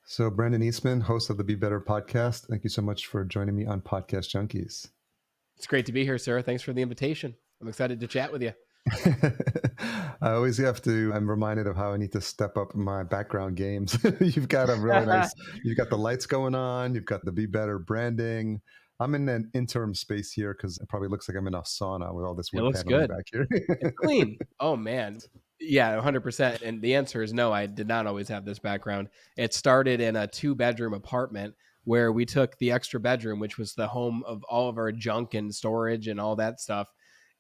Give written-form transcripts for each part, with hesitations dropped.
So, Brandon Eastman, host of the Be Better podcast. Thank you so much for joining me on Podcast Junkies. It's great to be here, sir. Thanks for the invitation. I'm excited to chat with you. I'm reminded of how I need to step up my background games. You've got a really nice, you've got the lights going on, you've got the Be Better branding. I'm in an interim space here because it probably looks like I'm in a sauna with all this It wood looks paneling good. back here. It's clean. Oh, man. Yeah, 100%. And the answer is no, I did not always have this background. It started in a 2-bedroom apartment where we took the extra bedroom, which was the home of all of our junk and storage and all that stuff.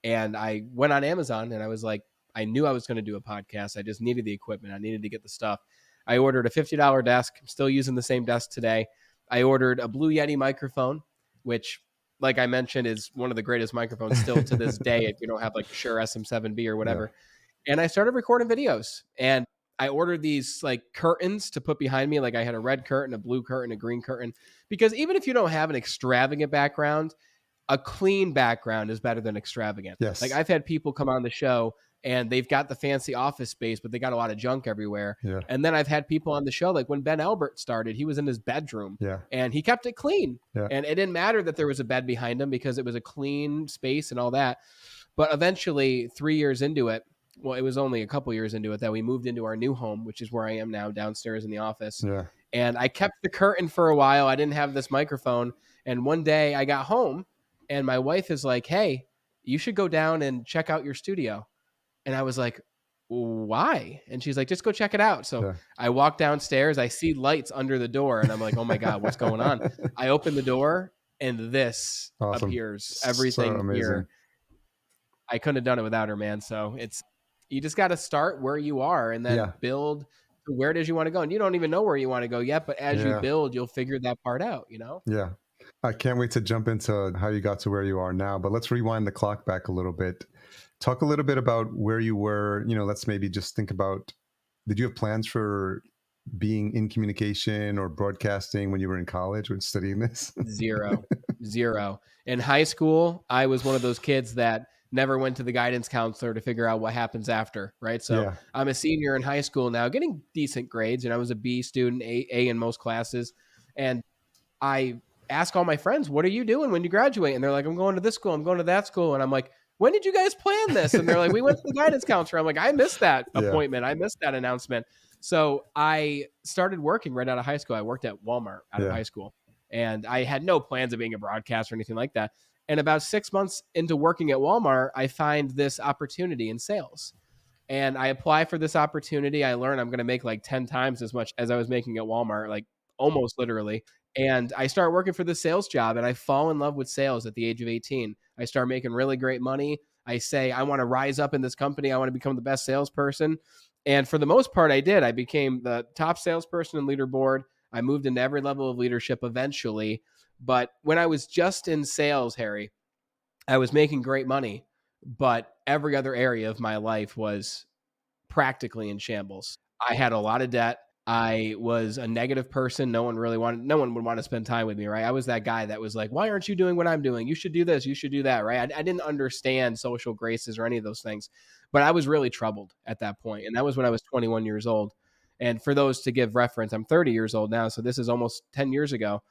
And I went on Amazon and I was like, I knew I was going to do a podcast. I just needed the equipment. I needed to get the stuff. I ordered a $50 desk. I'm still using the same desk today. I ordered a Blue Yeti microphone, which, like I mentioned, is one of the greatest microphones still to this day if you don't have like a Shure SM7B or whatever. Yeah. And I started recording videos, and I ordered these like curtains to put behind me. Like I had a red curtain, a blue curtain, a green curtain, because even if you don't have an extravagant background, a clean background is better than extravagant. Yes. Like I've had people come on the show and they've got the fancy office space, but they got a lot of junk everywhere. Yeah. And then I've had people on the show, like when Ben Albert started, he was in his bedroom and he kept it clean. And it didn't matter that there was a bed behind him because it was a clean space and all that. But eventually 3 years into it, well, it was only a couple years into it that we moved into our new home, which is where I am now, downstairs in the office. Yeah. And I kept the curtain for a while. I didn't have this microphone. And one day I got home and my wife is like, hey, you should go down and check out your studio. And I was like, why? And she's like, just go check it out. So I walk downstairs, I see lights under the door, and I'm like, oh my God, what's going on? I open the door and this appears. Everything here. I couldn't have done it without her, man. So you just got to start where you are and then build to where it is you want to go. And you don't even know where you want to go yet, but as you build, you'll figure that part out, you know? Yeah. I can't wait to jump into how you got to where you are now, but let's rewind the clock back a little bit. Talk a little bit about where you were, let's maybe just think about, did you have plans for being in communication or broadcasting when you were in college or studying this? Zero. In high school, I was one of those kids that never went to the guidance counselor to figure out what happens after, right? So I'm a senior in high school now, getting decent grades, and I was a B student, A in most classes. And I ask all my friends, what are you doing when you graduate? And they're like, I'm going to this school, I'm going to that school. And I'm like, when did you guys plan this? And they're like, we went to the guidance counselor. I'm like, I missed that appointment. I missed that announcement. So I started working right out of high school. I worked at Walmart out of high school, and I had no plans of being a broadcaster or anything like that. And about 6 months into working at Walmart, I find this opportunity in sales. And I apply for this opportunity. I learn I'm going to make like 10 times as much as I was making at Walmart, like almost literally. And I start working for the sales job, and I fall in love with sales at the age of 18. I start making really great money. I say, I want to rise up in this company. I want to become the best salesperson. And for the most part, I did. I became the top salesperson in leaderboard. I moved into every level of leadership eventually. But when I was just in sales, Harry, I was making great money, but every other area of my life was practically in shambles. I had a lot of debt. I was a negative person. No one would want to spend time with me, right? I was that guy that was like, why aren't you doing what I'm doing? You should do this. You should do that, right? I didn't understand social graces or any of those things, but I was really troubled at that point. And that was when I was 21 years old. And for those to give reference, I'm 30 years old now. So this is almost 10 years ago.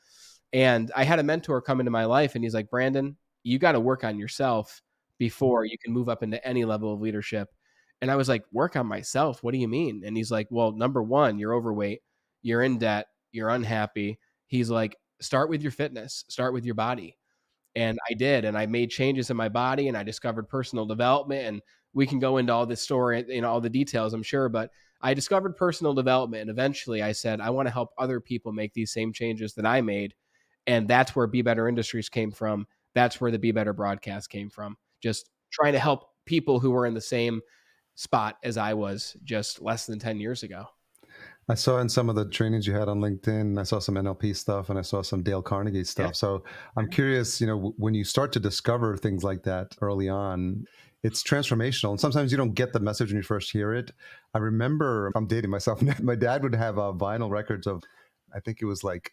And I had a mentor come into my life, and he's like, Brandon, you got to work on yourself before you can move up into any level of leadership. And I was like, work on myself? What do you mean? And he's like, well, number one, you're overweight, you're in debt, you're unhappy. He's like, start with your fitness, start with your body. And I did. And I made changes in my body, and I discovered personal development. And we can go into all this story, all the details, I'm sure. But I discovered personal development. And eventually I said, I want to help other people make these same changes that I made. And that's where Be Better Industries came from. That's where the Be Better broadcast came from. Just trying to help people who were in the same spot as I was just less than 10 years ago. I saw in some of the trainings you had on LinkedIn, I saw some NLP stuff and I saw some Dale Carnegie stuff. Yeah. So I'm curious, when you start to discover things like that early on, it's transformational. And sometimes you don't get the message when you first hear it. I remember, I'm dating myself, my dad would have vinyl records of, I think it was like,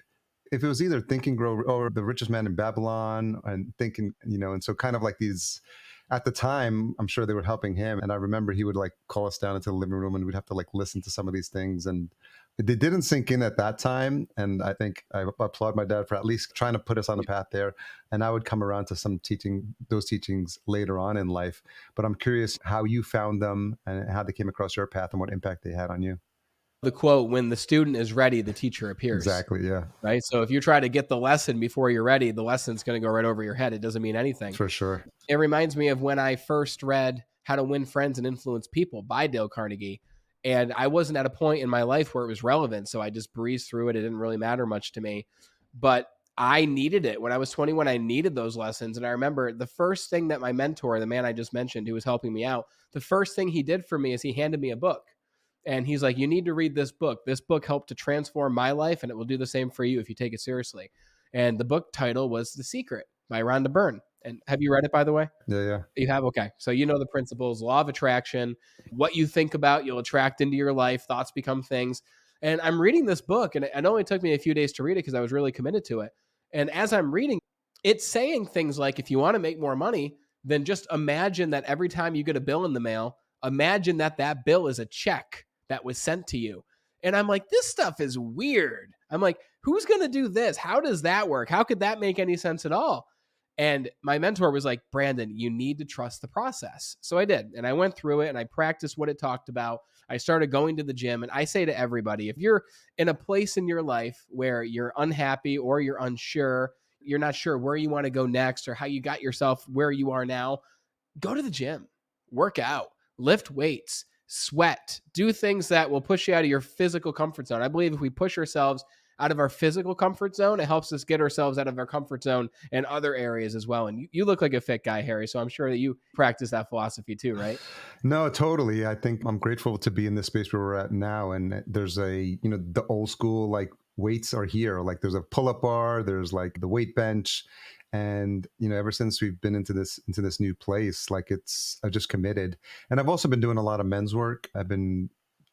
if it was either Think and Grow or The Richest Man in Babylon and Thinking, and so kind of like these, at the time, I'm sure they were helping him. And I remember he would like call us down into the living room and we'd have to like listen to some of these things. And they didn't sink in at that time. And I think I applaud my dad for at least trying to put us on the path there. And I would come around to those teachings later on in life. But I'm curious how you found them and how they came across your path and what impact they had on you. The quote, when the student is ready, the teacher appears. Exactly. Yeah, Right. So if you try to get the lesson before you're ready, the lesson's going to go right over your head. It doesn't mean anything. for sure. It reminds me of when I first read How to Win Friends and Influence People by Dale Carnegie. And I wasn't at a point in my life where it was relevant. So I just breezed through it. It didn't really matter much to me. But I needed it. When I was 21, I needed those lessons. And I remember the first thing that my mentor, the man I just mentioned, who was helping me out, the first thing he did for me is he handed me a book. And he's like, you need to read this book. This book helped to transform my life, and it will do the same for you if you take it seriously. And the book title was The Secret by Rhonda Byrne. And have you read it, by the way? Yeah, yeah. You have? Okay. So you know the principles, law of attraction, what you think about, you'll attract into your life. Thoughts become things. And I'm reading this book, and it only took me a few days to read it because I was really committed to it. And as I'm reading, it's saying things like, if you want to make more money, then just imagine that every time you get a bill in the mail, imagine that that bill is a check that was sent to you. And I'm like, this stuff is weird. I'm like, who's going to do this? How does that work? How could that make any sense at all? And my mentor was like, Brandon, you need to trust the process. So I did. And I went through it and I practiced what it talked about. I started going to the gym. And I say to everybody, if you're in a place in your life where you're unhappy or you're unsure, you're not sure where you want to go next or how you got yourself where you are now, go to the gym, work out, lift weights, sweat, do things that will push you out of your physical comfort zone. I believe if we push ourselves out of our physical comfort zone, it helps us get ourselves out of our comfort zone in other areas as well. And you look like a fit guy, Harry. So I'm sure that you practice that philosophy too, right? No, totally. I think I'm grateful to be in this space where we're at now. And there's the old school, like weights are here. Like there's a pull-up bar, there's like the weight bench. And, ever since we've been into this new place, like I've just committed. And I've also been doing a lot of men's work. I've been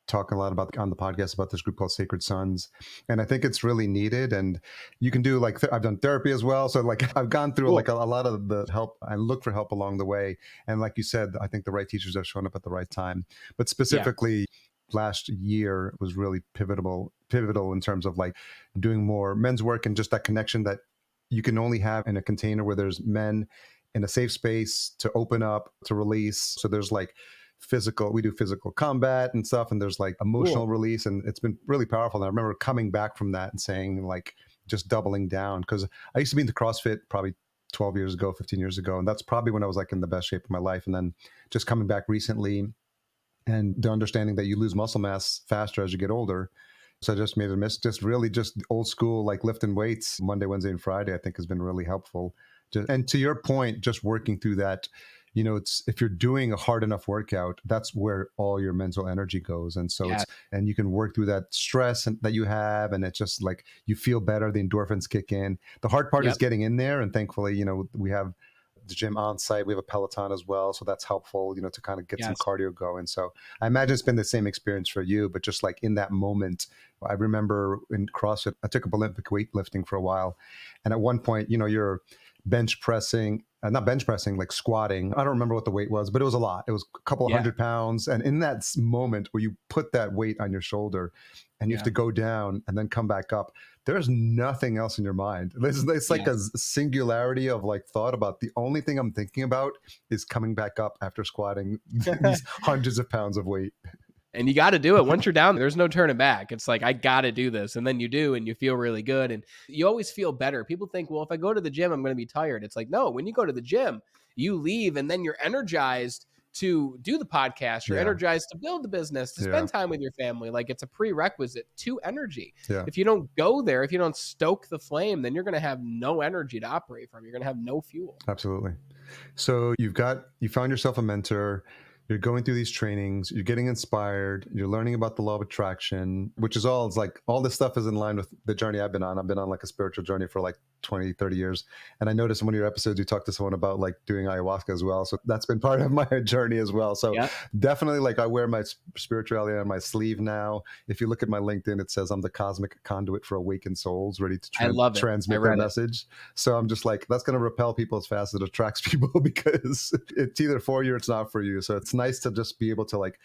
talking a lot about on the podcast about this group called Sacred Sons. And I think it's really needed. And you can do I've done therapy as well. So like I've gone through like a lot of the help. I look for help along the way. And like you said, I think the right teachers have shown up at the right time. But specifically, last year was really pivotal in terms of like doing more men's work and just that connection that you can only have in a container where there's men in a safe space to open up, to release. So there's like we do physical combat and stuff, and there's like emotional release, and it's been really powerful. And I remember coming back from that and saying like, just doubling down, because I used to be into CrossFit probably 12 years ago, 15 years ago. And that's probably when I was like in the best shape of my life. And then just coming back recently and the understanding that you lose muscle mass faster as you get older. So I just made a miss, just old school, like lifting weights Monday, Wednesday, and Friday, I think has been really helpful. And to your point, just working through that, it's, if you're doing a hard enough workout, that's where all your mental energy goes. And so and you can work through that stress that you have. And it's just like, you feel better, the endorphins kick in. The hard part is getting in there. And thankfully, we have the gym on site. We have a Peloton as well. So that's helpful, to kind of get some cardio going. So I imagine it's been the same experience for you, but just like in that moment, I remember in CrossFit, I took up Olympic weightlifting for a while. And at one point, you're bench pressing, not bench pressing, like squatting. I don't remember what the weight was, but it was a lot. It was a couple of 100 pounds. And in that moment where you put that weight on your shoulder and you have to go down and then come back up, there's nothing else in your mind. It's like a singularity of like thought about the only thing I'm thinking about is coming back up after squatting these hundreds of pounds of weight. And you got to do it. Once you're down, there's no turning back. It's like, I got to do this. And then you do, and you feel really good. And you always feel better. People think, well, if I go to the gym, I'm going to be tired. It's like, no, when you go to the gym, you leave and then you're energized to do the podcast. You're energized to build the business, to spend time with your family. Like, it's a prerequisite to energy. If you don't go there, if you don't stoke the flame, then you're going to have no energy to operate from. You're going to have no fuel. Absolutely. So you found yourself a mentor. You're going through these trainings, you're getting inspired, you're learning about the law of attraction, which is all this stuff is in line with the journey I've been on. I've been on like a spiritual journey for like 20, 30 years. And I noticed in one of your episodes, you talked to someone about like doing ayahuasca as well. So that's been part of my journey as well. So definitely, like, I wear my spirituality on my sleeve now. If you look at my LinkedIn, it says I'm the cosmic conduit for awakened souls, ready to transmit their message. So I'm just like, that's going to repel people as fast as it attracts people, because it's either for you or it's not for you. So it's nice to just be able to like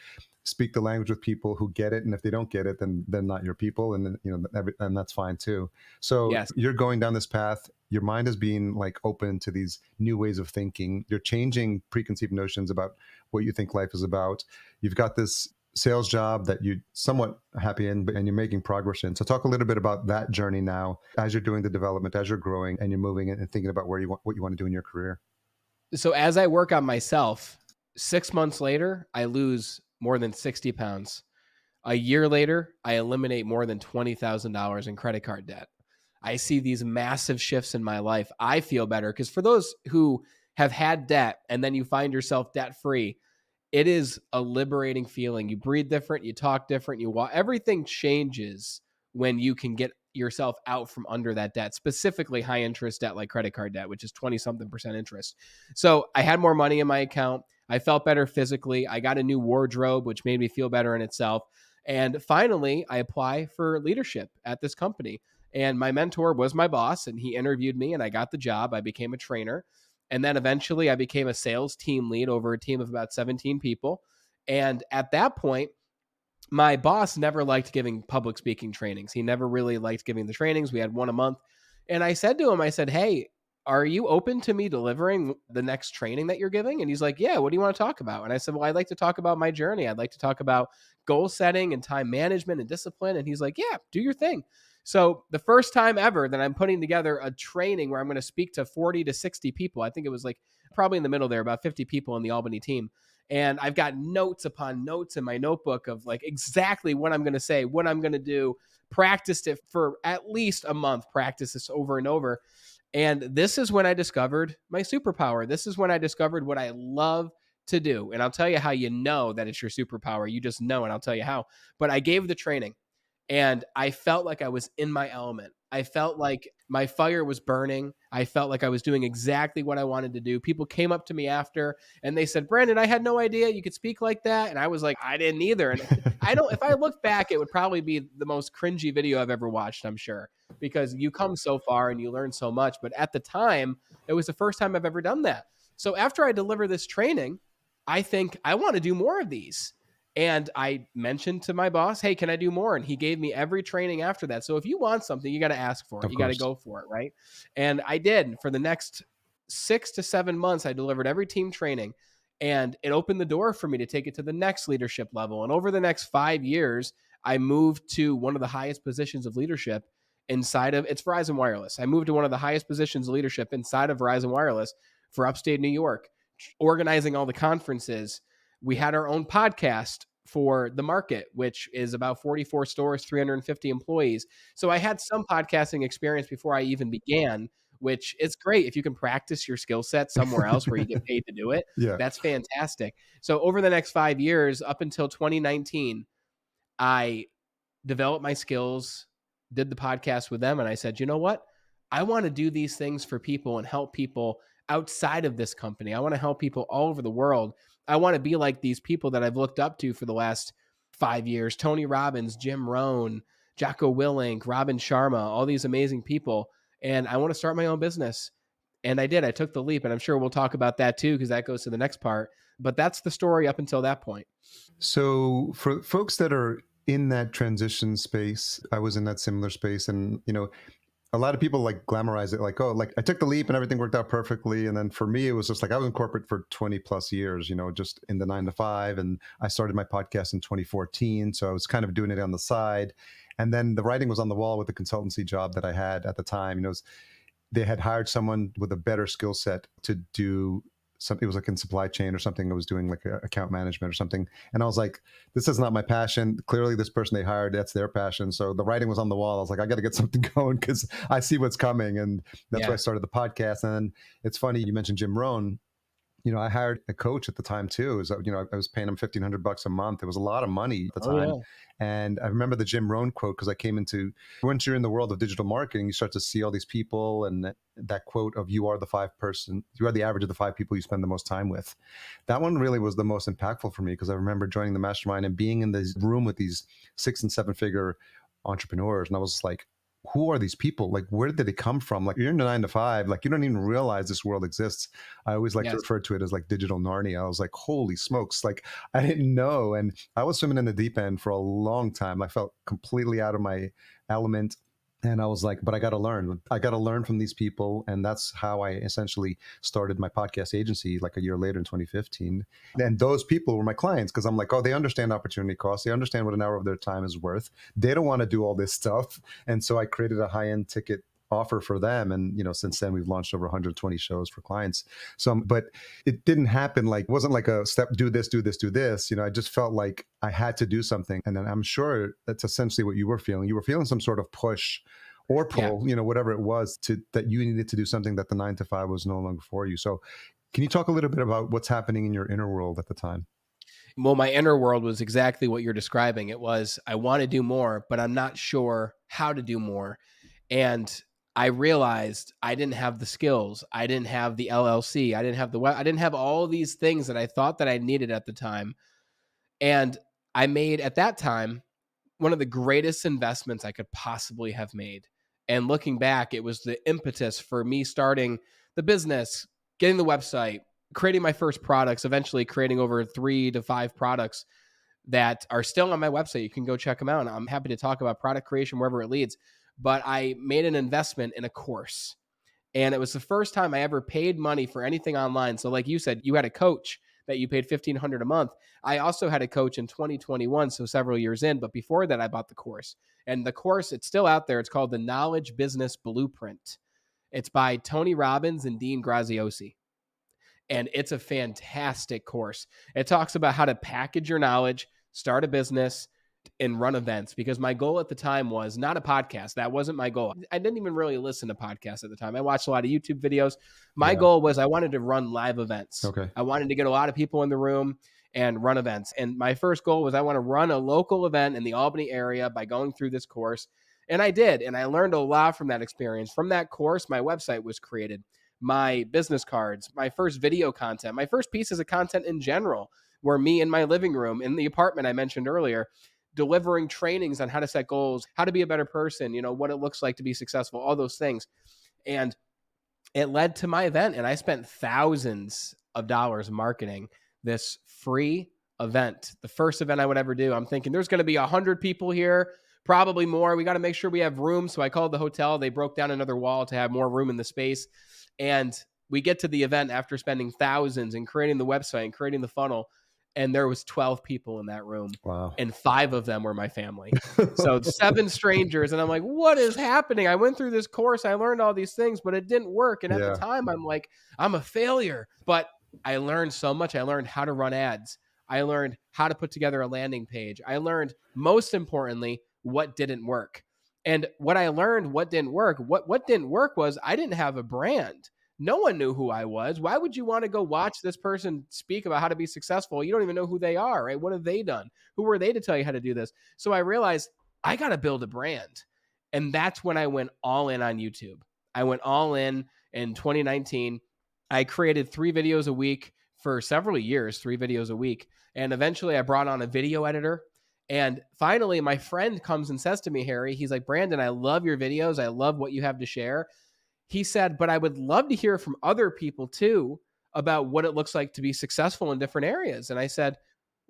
speak the language with people who get it. And if they don't get it, then they're not your people. And then, and that's fine too. So Yes. you're going down this path. Your mind is being like open to these new ways of thinking. You're changing preconceived notions about what you think life is about. You've got this sales job that you're somewhat happy in, and you're making progress in. So talk a little bit about that journey now as you're doing the development, as you're growing and you're moving and thinking about where you want, what you want to do in your career. So as I work on myself, 6 months later, I lose more than 60 pounds. A year later, I eliminate more than $20,000 in credit card debt. I see these massive shifts in my life. I feel better because for those who have had debt and then you find yourself debt free, it is a liberating feeling. You breathe different, you talk different, you walk. Everything changes when you can get yourself out from under that debt, specifically high interest debt like credit card debt, which is 20 something percent interest. So I had more money in my account. I felt better physically. I got a new wardrobe, which made me feel better in itself. And finally, I apply for leadership at this company. And my mentor was my boss, and he interviewed me, and I got the job. I became a trainer. And then eventually I became a sales team lead over a team of about 17 people. And at that point, my boss never liked giving public speaking trainings. He never really liked giving the trainings. We had one a month. And I said to him, I said, hey, are you open to me delivering the next training that you're giving? And he's like, yeah, what do you want to talk about? And I said, well, I'd like to talk about my journey. I'd like to talk about goal setting and time management and discipline. And he's like, yeah, do your thing. So the first time ever that I'm putting together a training where I'm going to speak to 40 to 60 people, I think it was like probably in the middle there, about 50 people in the Albany team. And I've got notes upon notes in my notebook of like exactly what I'm going to say, what I'm going to do, practiced it for at least a month, practice this over and over. And this is when I discovered my superpower. This is when I discovered what I love to do. And I'll tell you how you know that it's your superpower. You just know, and I'll tell you how. But I gave the training and I felt like I was in my element. I felt like my fire was burning. I felt like I was doing exactly what I wanted to do. People came up to me after and they said, Brandon, I had no idea you could speak like that. And I was like, I didn't either. And I don't, if I look back, it would probably be the most cringy video I've ever watched, I'm sure, because you come so far and you learn so much. But at the time, it was the first time I've ever done that. So after I deliver this training, I think I want to do more of these. And I mentioned to my boss, hey, can I do more? And he gave me every training after that. So if you want something, you got to ask for it. Of You got to course. go for it. Right. And I did. For the next 6 to 7 months, I delivered every team training and it opened the door for me to take it to the next leadership level. And over the next 5 years, I moved to one of the highest positions of leadership inside of it's Verizon Wireless. I moved to one of the highest positions of leadership inside of Verizon Wireless for upstate New York, organizing all the conferences. We had our own podcast for the market, which is about 44 stores, 350 employees. So I had some podcasting experience before I even began, which is great. If you can practice your skill set somewhere else where you get paid to do it, Yeah. that's fantastic. So over the next 5 years, up until 2019, I developed my skills, did the podcast with them. And I said, you know what? I want to do these things for people and help people outside of this company. I want to help people all over the world. I want to be like these people that I've looked up to for the last 5 years, Tony Robbins, Jim Rohn, Jocko Willink, Robin Sharma, all these amazing people. And I want to start my own business. And I did. I took the leap. And I'm sure we'll talk about that too, because that goes to the next part. But that's the story up until that point. So for folks that are in that transition space, I was in that similar space, and a lot of people like glamorize it, like, oh, like I took the leap and everything worked out perfectly. And then for me, it was just like I was in corporate for 20 plus years, just in the 9 to 5. And I started my podcast in 2014. So I was kind of doing it on the side. And then the writing was on the wall with the consultancy job that I had at the time. They had hired someone with a better skill set to do something. It was like in supply chain or something. I was doing like account management or something. And I was like, this is not my passion. Clearly this person they hired, that's their passion. So the writing was on the wall. I was like, I got to get something going because I see what's coming. And that's why I started the podcast. And then it's funny, you mentioned Jim Rohn. I hired a coach at the time too. I was paying him $1,500 a month. It was a lot of money at the time. Yeah. And I remember the Jim Rohn quote because I came into, once you're in the world of digital marketing, you start to see all these people, and that quote of you are the average of the 5 people you spend the most time with. That one really was the most impactful for me because I remember joining the mastermind and being in this room with these 6 and 7 figure entrepreneurs. And I was like, who are these people? Like, where did they come from? Like, you're in a 9 to 5, like, you don't even realize this world exists. I always like to Yes. refer to it as like digital Narnia. I was like, holy smokes. Like, I didn't know. And I was swimming in the deep end for a long time. I felt completely out of my element. And I was like, but I got to learn. I got to learn from these people. And that's how I essentially started my podcast agency like a year later in 2015. And those people were my clients because I'm like, oh, they understand opportunity costs. They understand what an hour of their time is worth. They don't want to do all this stuff. And so I created a high end ticket offer for them. And, since then we've launched over 120 shows for clients. So, but it didn't happen like, it wasn't like a step, do this, do this, do this. I just felt like I had to do something. And then I'm sure that's essentially what you were feeling. You were feeling some sort of push or Yeah. pull, whatever it was that you needed to do something that the 9 to 5 was no longer for you. So can you talk a little bit about what's happening in your inner world at the time? Well, my inner world was exactly what you're describing. It was, I want to do more, but I'm not sure how to do more. And I realized I didn't have the skills. I didn't have the LLC. I didn't have all these things that I thought that I needed at the time. And I made at that time one of the greatest investments I could possibly have made. And looking back, it was the impetus for me starting the business, getting the website, creating my first products, eventually creating over 3 to 5 products that are still on my website. You can go check them out. And I'm happy to talk about product creation wherever it leads. But I made an investment in a course. And it was the first time I ever paid money for anything online. So, like you said, you had a coach that you paid $1,500 a month. I also had a coach in 2021, so several years in. But before that, I bought the course. And the course, it's still out there. It's called the Knowledge Business Blueprint. It's by Tony Robbins and Dean Graziosi. And it's a fantastic course. It talks about how to package your knowledge, start a business, and run events, because my goal at the time was not a podcast. That wasn't my goal. I didn't even really listen to podcasts at the time. I watched a lot of YouTube videos. My Yeah. goal was I wanted to run live events. Okay. I wanted to get a lot of people in the room and run events. And my first goal was I want to run a local event in the Albany area by going through this course. And I did. And I learned a lot from that experience. From that course, my website was created, my business cards, my first video content, my first pieces of content in general were me in my living room in the apartment I mentioned earlier, delivering trainings on how to set goals, how to be a better person, what it looks like to be successful, all those things. And it led to my event. And I spent thousands of dollars marketing this free event, the first event I would ever do. I'm thinking there's going to be 100 people here, probably more. We got to make sure we have room. So I called the hotel. They broke down another wall to have more room in the space. And we get to the event after spending thousands and creating the website and creating the funnel. And there was 12 people in that room. Wow. And 5 of them were my family. So 7 strangers. And I'm like, what is happening? I went through this course. I learned all these things, but it didn't work. And at the time, I'm like, I'm a failure. But I learned so much. I learned how to run ads. I learned how to put together a landing page. I learned, most importantly, what didn't work. And what I learned, what didn't work, what didn't work was I didn't have a brand. No one knew who I was. Why would you want to go watch this person speak about how to be successful? You don't even know who they are, right? What have they done? Who were they to tell you how to do this? So I realized I got to build a brand. And that's when I went all in on YouTube. I went all in 2019. I created 3 videos a week for several years, 3 videos a week. And eventually I brought on a video editor. And finally, my friend comes and says to me, Harry, he's like, Brandon, I love your videos. I love what you have to share. He said, but I would love to hear from other people too about what it looks like to be successful in different areas. And I said,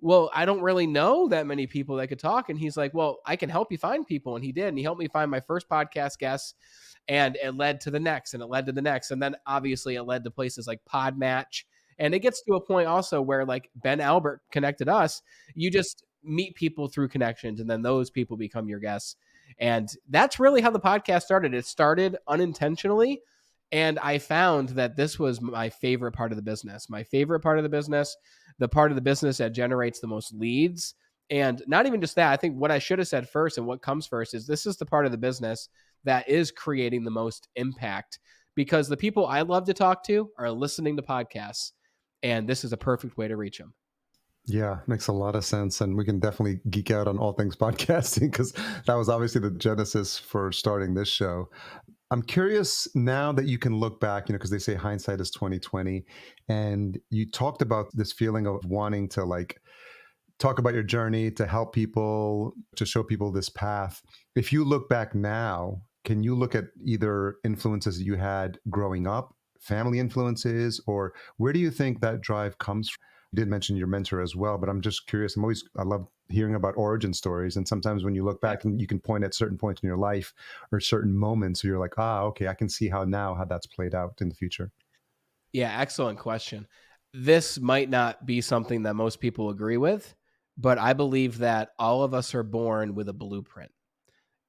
well, I don't really know that many people that could talk. And he's like, well, I can help you find people. And he did. And he helped me find my first podcast guests. And it led to the next, and it led to the next. And then obviously it led to places like Podmatch. And it gets to a point also where, like, Ben Albert connected us. You just meet people through connections, and then those people become your guests. And that's really how the podcast started. It started unintentionally. And I found that this was my favorite part of the business. My favorite part of the business, the part of the business that generates the most leads. And not even just that, I think what I should have said first and what comes first is this is the part of the business that is creating the most impact, because the people I love to talk to are listening to podcasts. And this is a perfect way to reach them. Yeah, makes a lot of sense. And we can definitely geek out on all things podcasting because that was obviously the genesis for starting this show. I'm curious now that you can look back, because they say hindsight is 2020, and you talked about this feeling of wanting to like talk about your journey, to help people, to show people this path. If you look back now can you look at either influences that you had growing up, family influences, or where do you think that drive comes from? You did mention your mentor as well, but I'm just curious. I love hearing about origin stories. And sometimes when you look Yeah. back and you can point at certain points in your life or certain moments where you're like, okay, I can see how that's played out in the future. Yeah, excellent question. This might not be something that most people agree with, but I believe that all of us are born with a blueprint.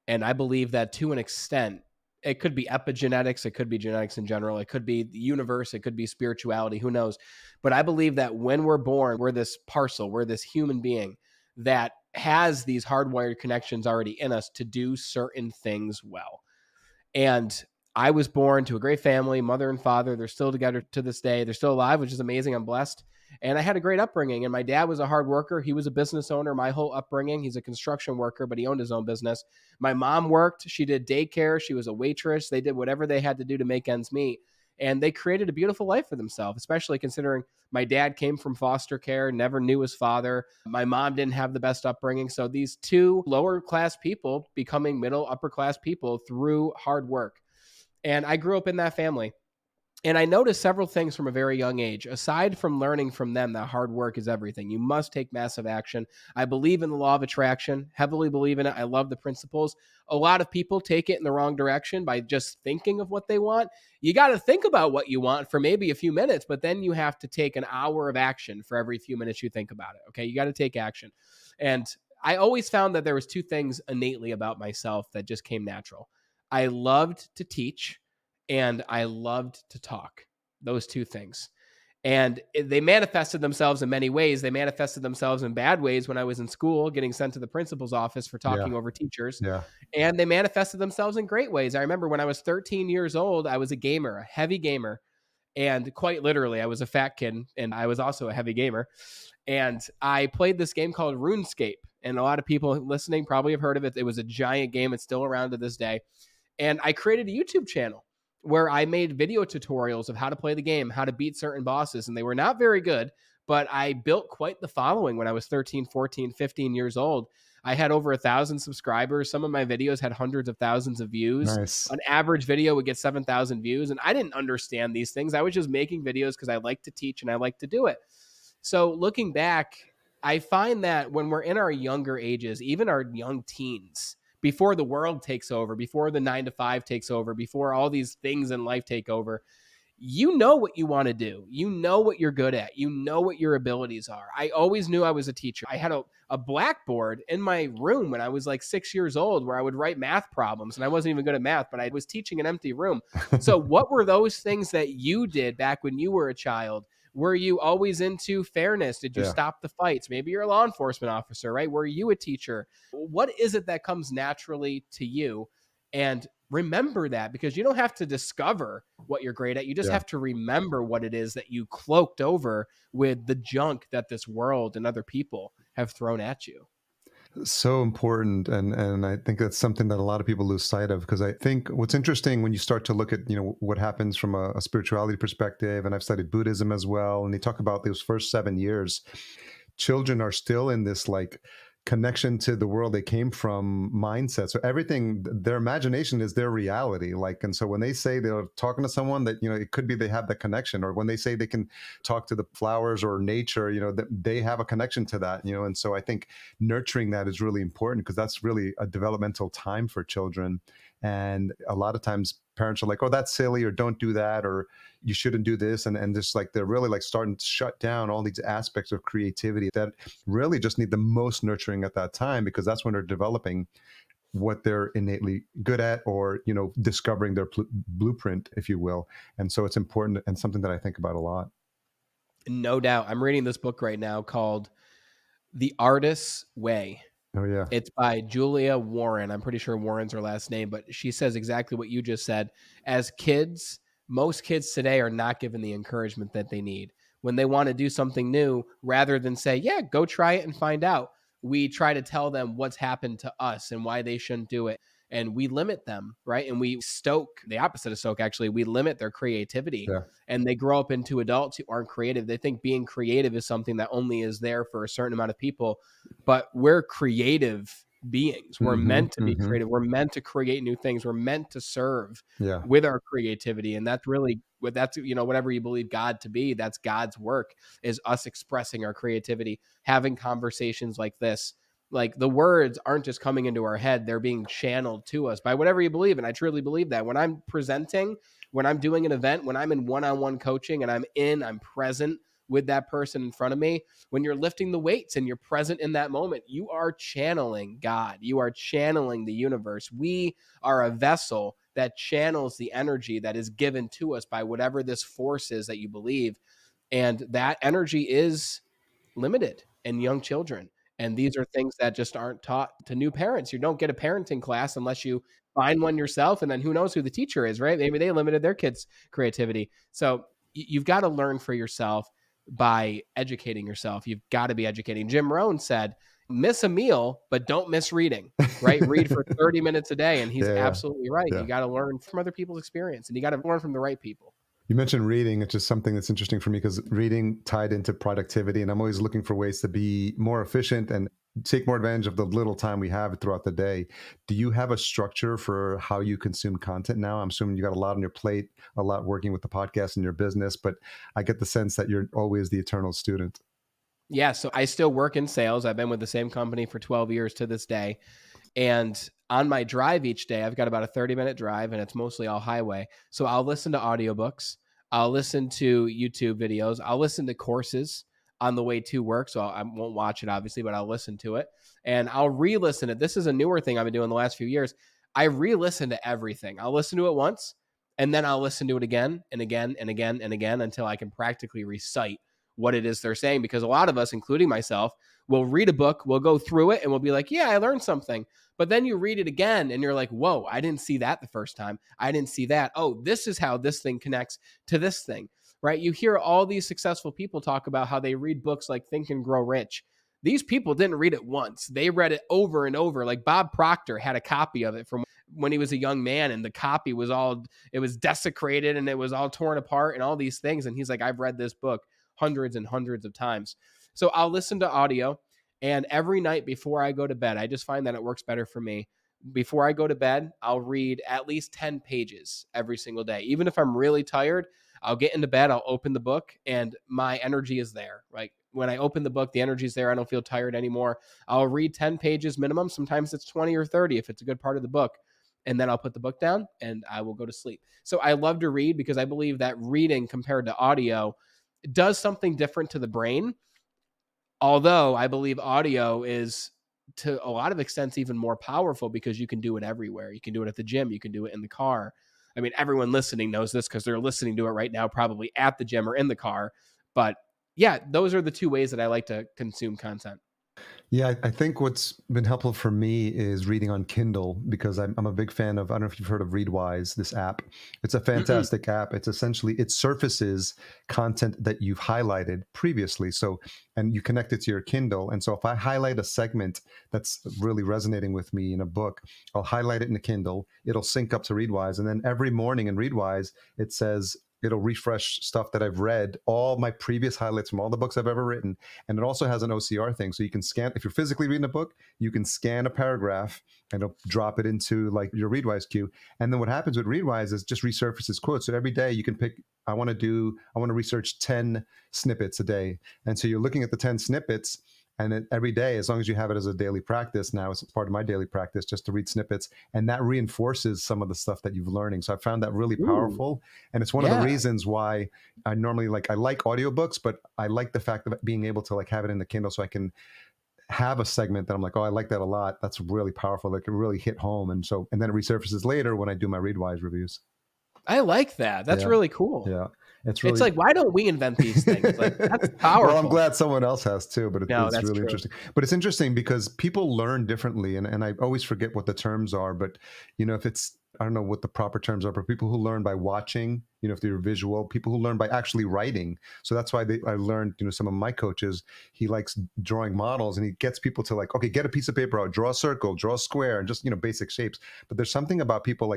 And I believe that to an extent, it could be epigenetics, it could be genetics in general, it could be the universe, it could be spirituality, who knows. But I believe that when we're born, we're this parcel, we're this human being that has these hardwired connections already in us to do certain things well. And I was born to a great family, mother and father. They're still together to this day. They're still alive, which is amazing. I'm blessed. And I had a great upbringing. And my dad was a hard worker. He was a business owner my whole upbringing. He's a construction worker, but he owned his own business. My mom worked. She did daycare. She was a waitress. They did whatever they had to do to make ends meet. And they created a beautiful life for themselves, especially considering my dad came from foster care, never knew his father. My mom didn't have the best upbringing. So these two lower class people becoming middle, upper class people through hard work. And I grew up in that family. And I noticed several things from a very young age. Aside from learning from them that hard work is everything, you must take massive action. I believe in the law of attraction, heavily believe in it. I love the principles. A lot of people take it in the wrong direction by just thinking of what they want. You got to think about what you want for maybe a few minutes, but then you have to take an hour of action for every few minutes you think about it. Okay. You got to take action. And I always found that there was two things innately about myself that just came natural. I loved to teach and I loved to talk. Those two things. And they manifested themselves in many ways. They manifested themselves in bad ways when I was in school, getting sent to the principal's office for Yeah. talking over teachers. Yeah. And they manifested themselves in great ways. I remember when I was 13 years old, I was a gamer, a heavy gamer. And quite literally, I was a fat kid and I was also a heavy gamer. And I played this game called RuneScape. And a lot of people listening probably have heard of it. It was a giant game. It's still around to this day. And I created a YouTube channel where I made video tutorials of how to play the game, how to beat certain bosses. And they were not very good, but I built quite the following when I was 13, 14, 15 years old. I had over 1,000 subscribers. Some of my videos had hundreds of thousands of views. Nice. An average video would get 7,000 views. And I didn't understand these things. I was just making videos because I like to teach and I like to do it. So looking back, I find that when we're in our younger ages, even our young teens, before the world takes over, before the 9 to 5 takes over, before all these things in life take over, you know what you want to do. You know what you're good at. You know what your abilities are. I always knew I was a teacher. I had a blackboard in my room when I was like 6 years old where I would write math problems and I wasn't even good at math, but I was teaching an empty room. So what were those things that you did back when you were a child? Were you always into fairness? Did you Yeah. stop the fights? Maybe you're a law enforcement officer, right? Were you a teacher? What is it that comes naturally to you? And remember that because you don't have to discover what you're great at. You just Yeah. have to remember what it is that you cloaked over with the junk that this world and other people have thrown at you. So important, and I think that's something that a lot of people lose sight of, because I think what's interesting when you start to look at what happens from a spirituality perspective, and I've studied Buddhism as well, and they talk about those first 7 years, children are still in this like connection to the world they came from mindset. So everything, their imagination is their reality. Like, and so when they say they're talking to someone that, it could be they have that connection, or when they say they can talk to the flowers or nature, that they have a connection to that, and so I think nurturing that is really important because that's really a developmental time for children. And a lot of times parents are like, oh, that's silly, or don't do that, or you shouldn't do this. And just like they're really like starting to shut down all these aspects of creativity that really just need the most nurturing at that time, because that's when they're developing what they're innately good at, or discovering their blueprint, if you will. And so it's important and something that I think about a lot. No doubt. I'm reading this book right now called The Artist's Way. Oh yeah. It's by Julia Warren. I'm pretty sure Warren's her last name, but she says exactly what you just said. As kids, most kids today are not given the encouragement that they need. When they want to do something new, rather than say, yeah, go try it and find out, we try to tell them what's happened to us and why they shouldn't do it. And we limit them, right? And we stoke the opposite of stoke, actually. We limit their creativity. Yeah. And they grow up into adults who aren't creative. They think being creative is something that only is there for a certain amount of people, but we're creative beings. We're Mm-hmm. meant to be Mm-hmm. creative. We're meant to create new things. We're meant to serve Yeah. with our creativity. And that's really what that's, whatever you believe God to be, that's God's work, is us expressing our creativity, having conversations like this. Like the words aren't just coming into our head, they're being channeled to us by whatever you believe. And I truly believe that when I'm presenting, when I'm doing an event, when I'm in one-on-one coaching and I'm present with that person in front of me, when you're lifting the weights and you're present in that moment, you are channeling God. You are channeling the universe. We are a vessel that channels the energy that is given to us by whatever this force is that you believe. And that energy is limited in young children. And these are things that just aren't taught to new parents. You don't get a parenting class unless you find one yourself. And then who knows who the teacher is, right? Maybe they limited their kids' creativity. So you've got to learn for yourself by educating yourself. You've got to be educating. Jim Rohn said, miss a meal, but don't miss reading, right? Read for 30 minutes a day. And he's Yeah. absolutely right. Yeah. You got to learn from other people's experience, and you got to learn from the right people. You mentioned reading. It's just something that's interesting for me because reading tied into productivity, and I'm always looking for ways to be more efficient and take more advantage of the little time we have throughout the day. Do you have a structure for how you consume content now? I'm assuming you got a lot on your plate, a lot working with the podcast and your business, but I get the sense that you're always the eternal student. Yeah. So I still work in sales. I've been with the same company for 12 years to this day. And on my drive each day, I've got about a 30-minute drive, and it's mostly all highway. So I'll listen to audiobooks. I'll listen to YouTube videos. I'll listen to courses on the way to work. So I won't watch it, obviously, but I'll listen to it. And I'll re-listen it. This is a newer thing I've been doing the last few years. I re-listen to everything. I'll listen to it once, and then I'll listen to it again and again and again and again until I can practically recite what it is they're saying. Because a lot of us, including myself, will read a book, we'll go through it, and we'll be like, yeah, I learned something. But then you read it again and you're like, whoa, I didn't see that the first time. I didn't see that. Oh, this is how this thing connects to this thing, right? You hear all these successful people talk about how they read books like Think and Grow Rich. These people didn't read it once. They read it over and over. Like Bob Proctor had a copy of it from when he was a young man, and the copy was it was desecrated and it was all torn apart and all these things. And he's like, I've read this book hundreds and hundreds of times. So I'll listen to audio. And every night before I go to bed, I just find that it works better for me. Before I go to bed, I'll read at least 10 pages every single day. Even if I'm really tired, I'll get into bed, I'll open the book, and my energy is there. Like when I open the book, the energy is there. I don't feel tired anymore. I'll read 10 pages minimum. Sometimes it's 20 or 30 if it's a good part of the book. And then I'll put the book down and I will go to sleep. So I love to read because I believe that reading compared to audio does something different to the brain. Although I believe audio is to a lot of extents even more powerful because you can do it everywhere. You can do it at the gym. You can do it in the car. I mean, everyone listening knows this because they're listening to it right now, probably at the gym or in the car. But yeah, those are the two ways that I like to consume content. Yeah, I think what's been helpful for me is reading on Kindle because I'm a big fan of, I don't know if you've heard of Readwise, this app. It's a Mm-mm. fantastic app. It's essentially, it surfaces content that you've highlighted previously. So, and you connect it to your Kindle. And so if I highlight a segment that's really resonating with me in a book, I'll highlight it in the Kindle. It'll sync up to Readwise. And then every morning in Readwise, it says, it'll refresh stuff that I've read, all my previous highlights from all the books I've ever written. And it also has an OCR thing. So you can scan, if you're physically reading a book, you can scan a paragraph and it'll drop it into like your Readwise queue. And then what happens with Readwise is just resurfaces quotes. So every day you can pick, I want to research 10 snippets a day. And so you're looking at the 10 snippets. And then every day, as long as you have it as a daily practice, now it's part of my daily practice just to read snippets. And that reinforces some of the stuff that you've learning. So I found that really Ooh, powerful. And it's one of the yeah. reasons why I normally I like audiobooks, but I like the fact of being able to have it in the Kindle so I can have a segment that I'm like, oh, I like that a lot. That's really powerful. That can really hit home. And then it resurfaces later when I do my Readwise reviews. I like that. That's Yeah. really cool. Yeah. It's It's really like, why don't we invent these things? Like, that's well, I'm powerful. glad someone else has too, but No, it's that's really true. interesting. But it's interesting because people learn differently, and I always forget what the terms are. But if it's, I don't know what the proper terms are, but people who learn by watching, if they're visual, people who learn by actually writing. So that's why I learned, some of my coaches, he likes drawing models, and he gets people to okay, get a piece of paper out, draw a circle, draw a square, and just basic shapes. But there's something about people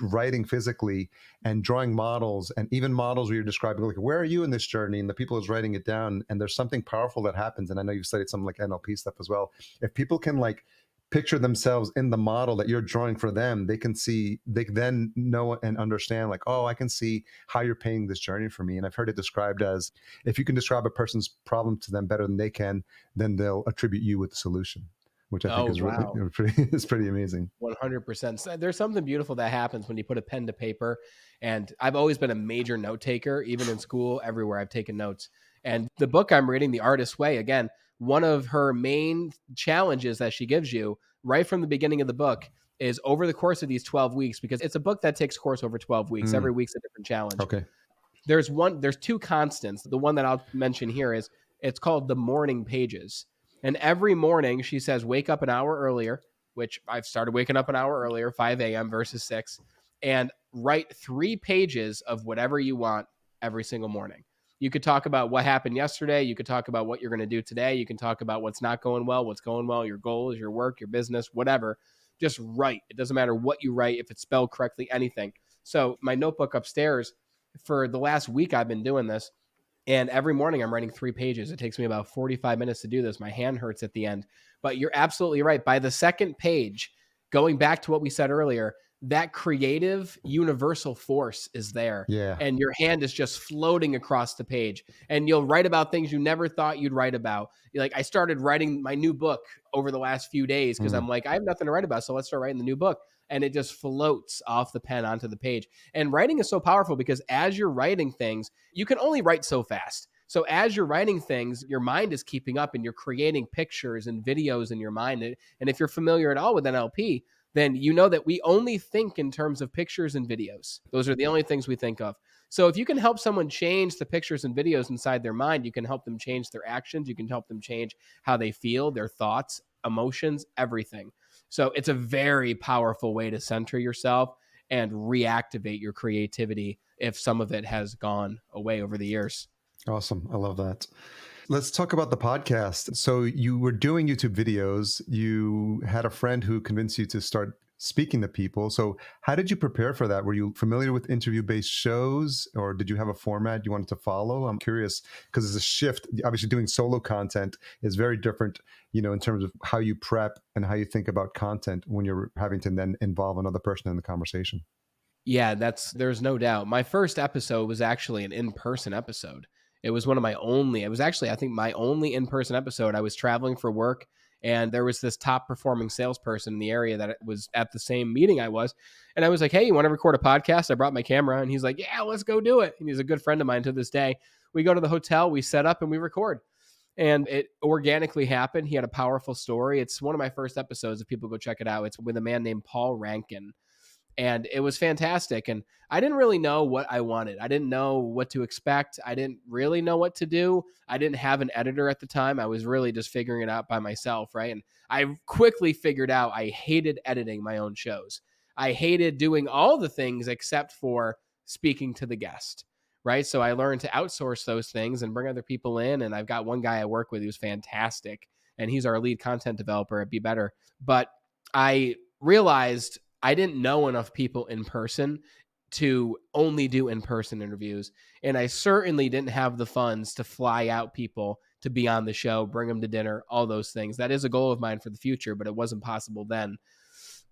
writing physically and drawing models, and even models where you're describing where are you in this journey, and the people is writing it down, and there's something powerful that happens. And I know you've studied some NLP stuff as well. If people can picture themselves in the model that you're drawing for them, they can see, they then know and understand, like, oh, I can see how you're painting this journey for me. And I've heard it described as, if you can describe a person's problem to them better than they can, then they'll attribute you with the solution, which I think Oh, is really, wow. pretty, is pretty amazing. 100%. There's something beautiful that happens when you put a pen to paper. And I've always been a major note taker, even in school, everywhere I've taken notes. And the book I'm reading, The Artist's Way, again, one of her main challenges that she gives you right from the beginning of the book is over the course of these 12 weeks, because it's a book that takes course over 12 weeks. Mm, Every week's a different challenge. okay. There's two constants. The one that I'll mention here is it's called the morning pages. And every morning she says, wake up an hour earlier, which I've started waking up an hour earlier, 5 a.m. versus 6, and write 3 pages of whatever you want every single morning. You could talk about what happened yesterday. You could talk about what you're going to do today. You can talk about what's not going well, what's going well, your goals, your work, your business, whatever. Just write. It doesn't matter what you write, if it's spelled correctly, anything. So my notebook upstairs, for the last week, I've been doing this. And every morning I'm writing 3 pages. It takes me about 45 minutes to do this. My hand hurts at the end. But you're absolutely right. By the second page, going back to what we said earlier, that creative universal force is there. Yeah. And your hand is just floating across the page. And you'll write about things you never thought you'd write about. Like, I started writing my new book over the last few days because I'm like, I have nothing to write about. So let's start writing the new book. And it just floats off the pen onto the page. And writing is so powerful because as you're writing things, you can only write so fast. So as you're writing things, your mind is keeping up and you're creating pictures and videos in your mind. And if you're familiar at all with NLP, then you know that we only think in terms of pictures and videos. Those are the only things we think of. So if you can help someone change the pictures and videos inside their mind, you can help them change their actions. You can help them change how they feel, their thoughts, emotions, everything. So it's a very powerful way to center yourself and reactivate your creativity if some of it has gone away over the years. Awesome. I love that. Let's talk about the podcast. So you were doing YouTube videos. You had a friend who convinced you to start speaking to people. So how did you prepare for that? Were you familiar with interview-based shows, or did you have a format you wanted to follow? I'm curious because it's a shift. Obviously, doing solo content is very different, in terms of how you prep and how you think about content when you're having to then involve another person in the conversation. Yeah, there's no doubt. My first episode was actually an in-person episode. It was it was actually, I think, my only in-person episode. I was traveling for work, and there was this top performing salesperson in the area that was at the same meeting I was. And I was like, hey, you want to record a podcast? I brought my camera, and he's like, yeah, let's go do it. And he's a good friend of mine to this day. We go to the hotel, we set up, and we record. And it organically happened. He had a powerful story. It's one of my first episodes. If people go check it out, it's with a man named Paul Rankin. And it was fantastic. And I didn't really know what I wanted. I didn't know what to expect. I didn't really know what to do. I didn't have an editor at the time. I was really just figuring it out by myself, right? And I quickly figured out I hated editing my own shows. I hated doing all the things except for speaking to the guest, right? So I learned to outsource those things and bring other people in. And I've got one guy I work with who's fantastic, and he's our lead content developer at Be Better. But I realized I didn't know enough people in person to only do in-person interviews. And I certainly didn't have the funds to fly out people to be on the show, bring them to dinner, all those things. That is a goal of mine for the future, but it wasn't possible then.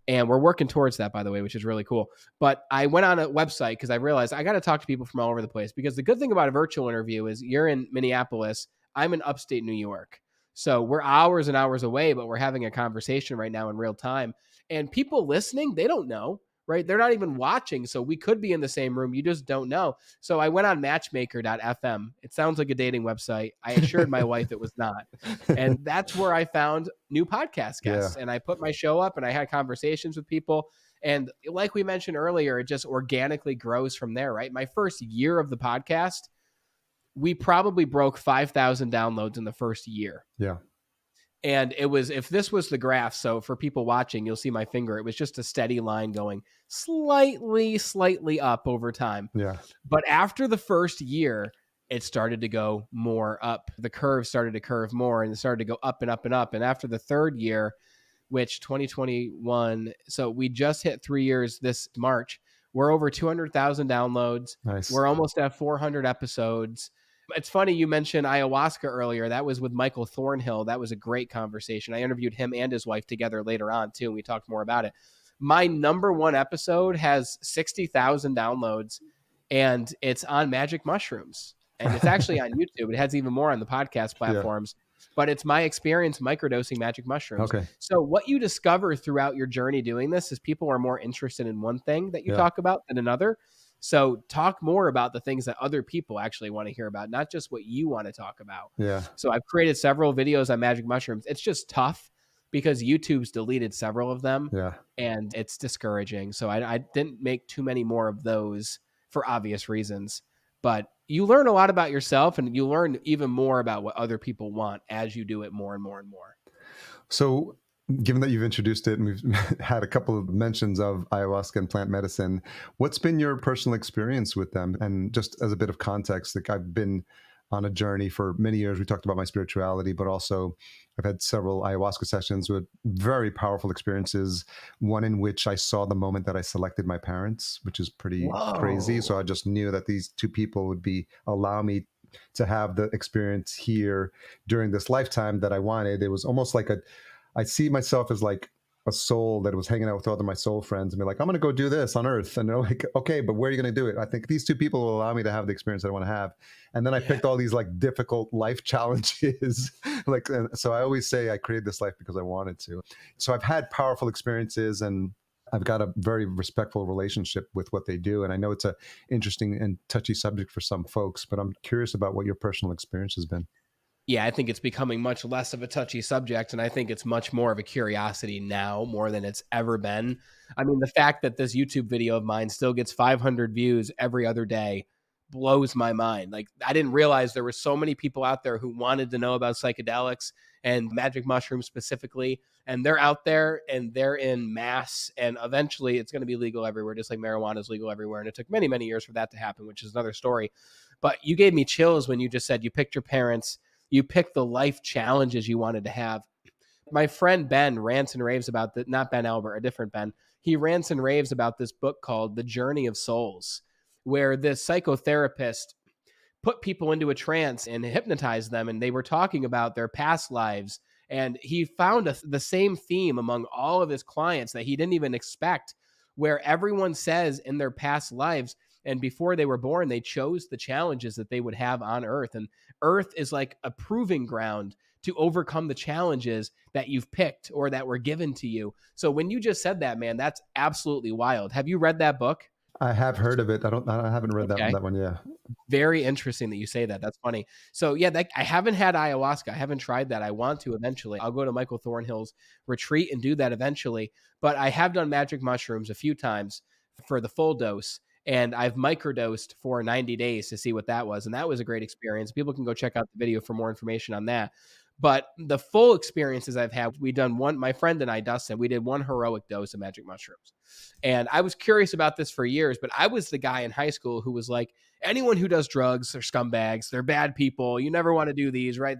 And we're working towards that, by the way, which is really cool. But I went on a website because I realized I got to talk to people from all over the place, because the good thing about a virtual interview is you're in Minneapolis, I'm in upstate New York. So we're hours and hours away, but we're having a conversation right now in real time. And people listening, they don't know, right? They're not even watching. So we could be in the same room. You just don't know. So I went on matchmaker.fm. It sounds like a dating website. I assured my wife it was not. And that's where I found new podcast guests. Yeah. And I put my show up and I had conversations with people. And like we mentioned earlier, it just organically grows from there, right? My first year of the podcast, we probably broke 5,000 downloads in the first year. Yeah. And it was, if this was the graph, so for people watching, you'll see my finger. It was just a steady line going slightly up over time. Yeah. But after the first year, it started to go more up. The curve started to curve more, and it started to go up and up and up. And after the third year, which 2021, so we just hit 3 years this March, we're over 200,000 downloads. Nice. We're almost at 400 episodes. It's funny you mentioned ayahuasca earlier. That was with Michael Thornhill. That was a great conversation. I interviewed him and his wife together later on too, and we talked more about it. My number one episode has 60,000 downloads, and it's on magic mushrooms. And it's actually on YouTube. It has even more on the podcast Yeah. platforms. But it's my experience microdosing magic mushrooms. Okay. So what you discover throughout your journey doing this is people are more interested in one thing that you Yeah. talk about than another. So talk more about the things that other people actually want to hear about, not just what you want to talk about. Yeah. So I've created several videos on magic mushrooms. It's just tough because YouTube's deleted several of them, Yeah. and it's discouraging. So I didn't make too many more of those for obvious reasons. But you learn a lot about yourself, and you learn even more about what other people want as you do it more and more and more. So, given that you've introduced it and we've had a couple of mentions of ayahuasca and plant medicine, what's been your personal experience with them? And just as a bit of context, like I've been on a journey for many years. We talked about my spirituality, but also I've had several ayahuasca sessions with very powerful experiences. One in which I saw the moment that I selected my parents, which is pretty crazy. So Whoa. I just knew that these two people would be allow me to have the experience here during this lifetime that I wanted. It was almost like I see myself as like a soul that was hanging out with other my soul friends and be like, I'm going to go do this on Earth. And they're like, okay, but where are you going to do it? I think these two people will allow me to have the experience that I want to have. And then I Yeah. picked all these like difficult life challenges. Like, and so I always say I created this life because I wanted to. So I've had powerful experiences, and I've got a very respectful relationship with what they do. And I know it's a interesting and touchy subject for some folks, but I'm curious about what your personal experience has been. Yeah, I think it's becoming much less of a touchy subject, and I think it's much more of a curiosity now more than it's ever been. I mean, the fact that this YouTube video of mine still gets 500 views every other day blows my mind. Like, I didn't realize there were so many people out there who wanted to know about psychedelics and magic mushrooms specifically, and they're out there and they're in mass, and eventually it's going to be legal everywhere, just like marijuana is legal everywhere. And it took many, many years for that to happen, which is another story. But you gave me chills when you just said you picked your parents, you pick the life challenges you wanted to have. My friend Ben rants and raves about that, not Ben Albert, a different Ben. He rants and raves about this book called The Journey of Souls, where this psychotherapist put people into a trance and hypnotized them, and they were talking about their past lives. And he found the same theme among all of his clients that he didn't even expect, where everyone says in their past lives and before they were born, they chose the challenges that they would have on Earth. And Earth is like a proving ground to overcome the challenges that you've picked or that were given to you. So when you just said that, man, that's absolutely wild. Have you read that book? I have heard of it. I haven't read Okay. that one. Yeah. Very interesting that you say that. That's funny. So yeah, I haven't had ayahuasca. I haven't tried that. I want to eventually. I'll go to Michael Thornhill's retreat and do that eventually. But I have done magic mushrooms a few times for the full dose, and I've microdosed for 90 days to see what that was, and that was a great experience. People can go check out the video for more information on that. But the full experiences I've had, we done one. My friend and I, Dustin, we did one heroic dose of magic mushrooms, and I was curious about this for years. But I was the guy in high school who was like, anyone who does drugs are scumbags. They're bad people. You never want to do these, right?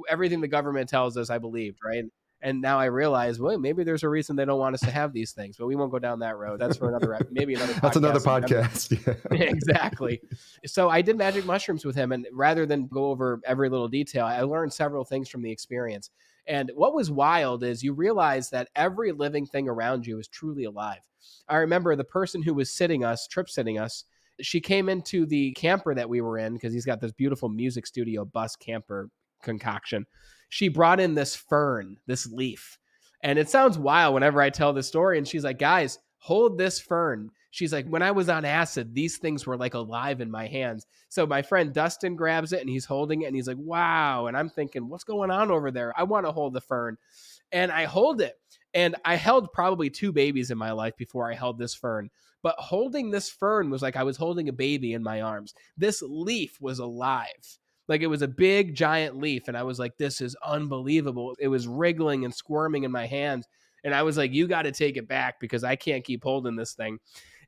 Everything the government tells us, I believed, right? And now I realize, well, maybe there's a reason they don't want us to have these things, but we won't go down that road. That's for maybe another That's another podcast. podcast. Yeah. Exactly. So I did magic mushrooms with him, and rather than go over every little detail, I learned several things from the experience. And what was wild is you realize that every living thing around you is truly alive. I remember the person who was trip sitting us, she came into the camper that we were in because he's got this beautiful music studio bus camper concoction. She brought in this fern, this leaf. And it sounds wild whenever I tell this story. And she's like, guys, hold this fern. She's like, when I was on acid, these things were like alive in my hands. So my friend Dustin grabs it and he's holding it and he's like, wow. And I'm thinking, what's going on over there? I want to hold the fern. And I hold it. And I held probably two babies in my life before I held this fern. But holding this fern was like I was holding a baby in my arms. This leaf was alive. Like it was a big giant leaf. And I was like, this is unbelievable. It was wriggling and squirming in my hands. And I was like, you got to take it back because I can't keep holding this thing.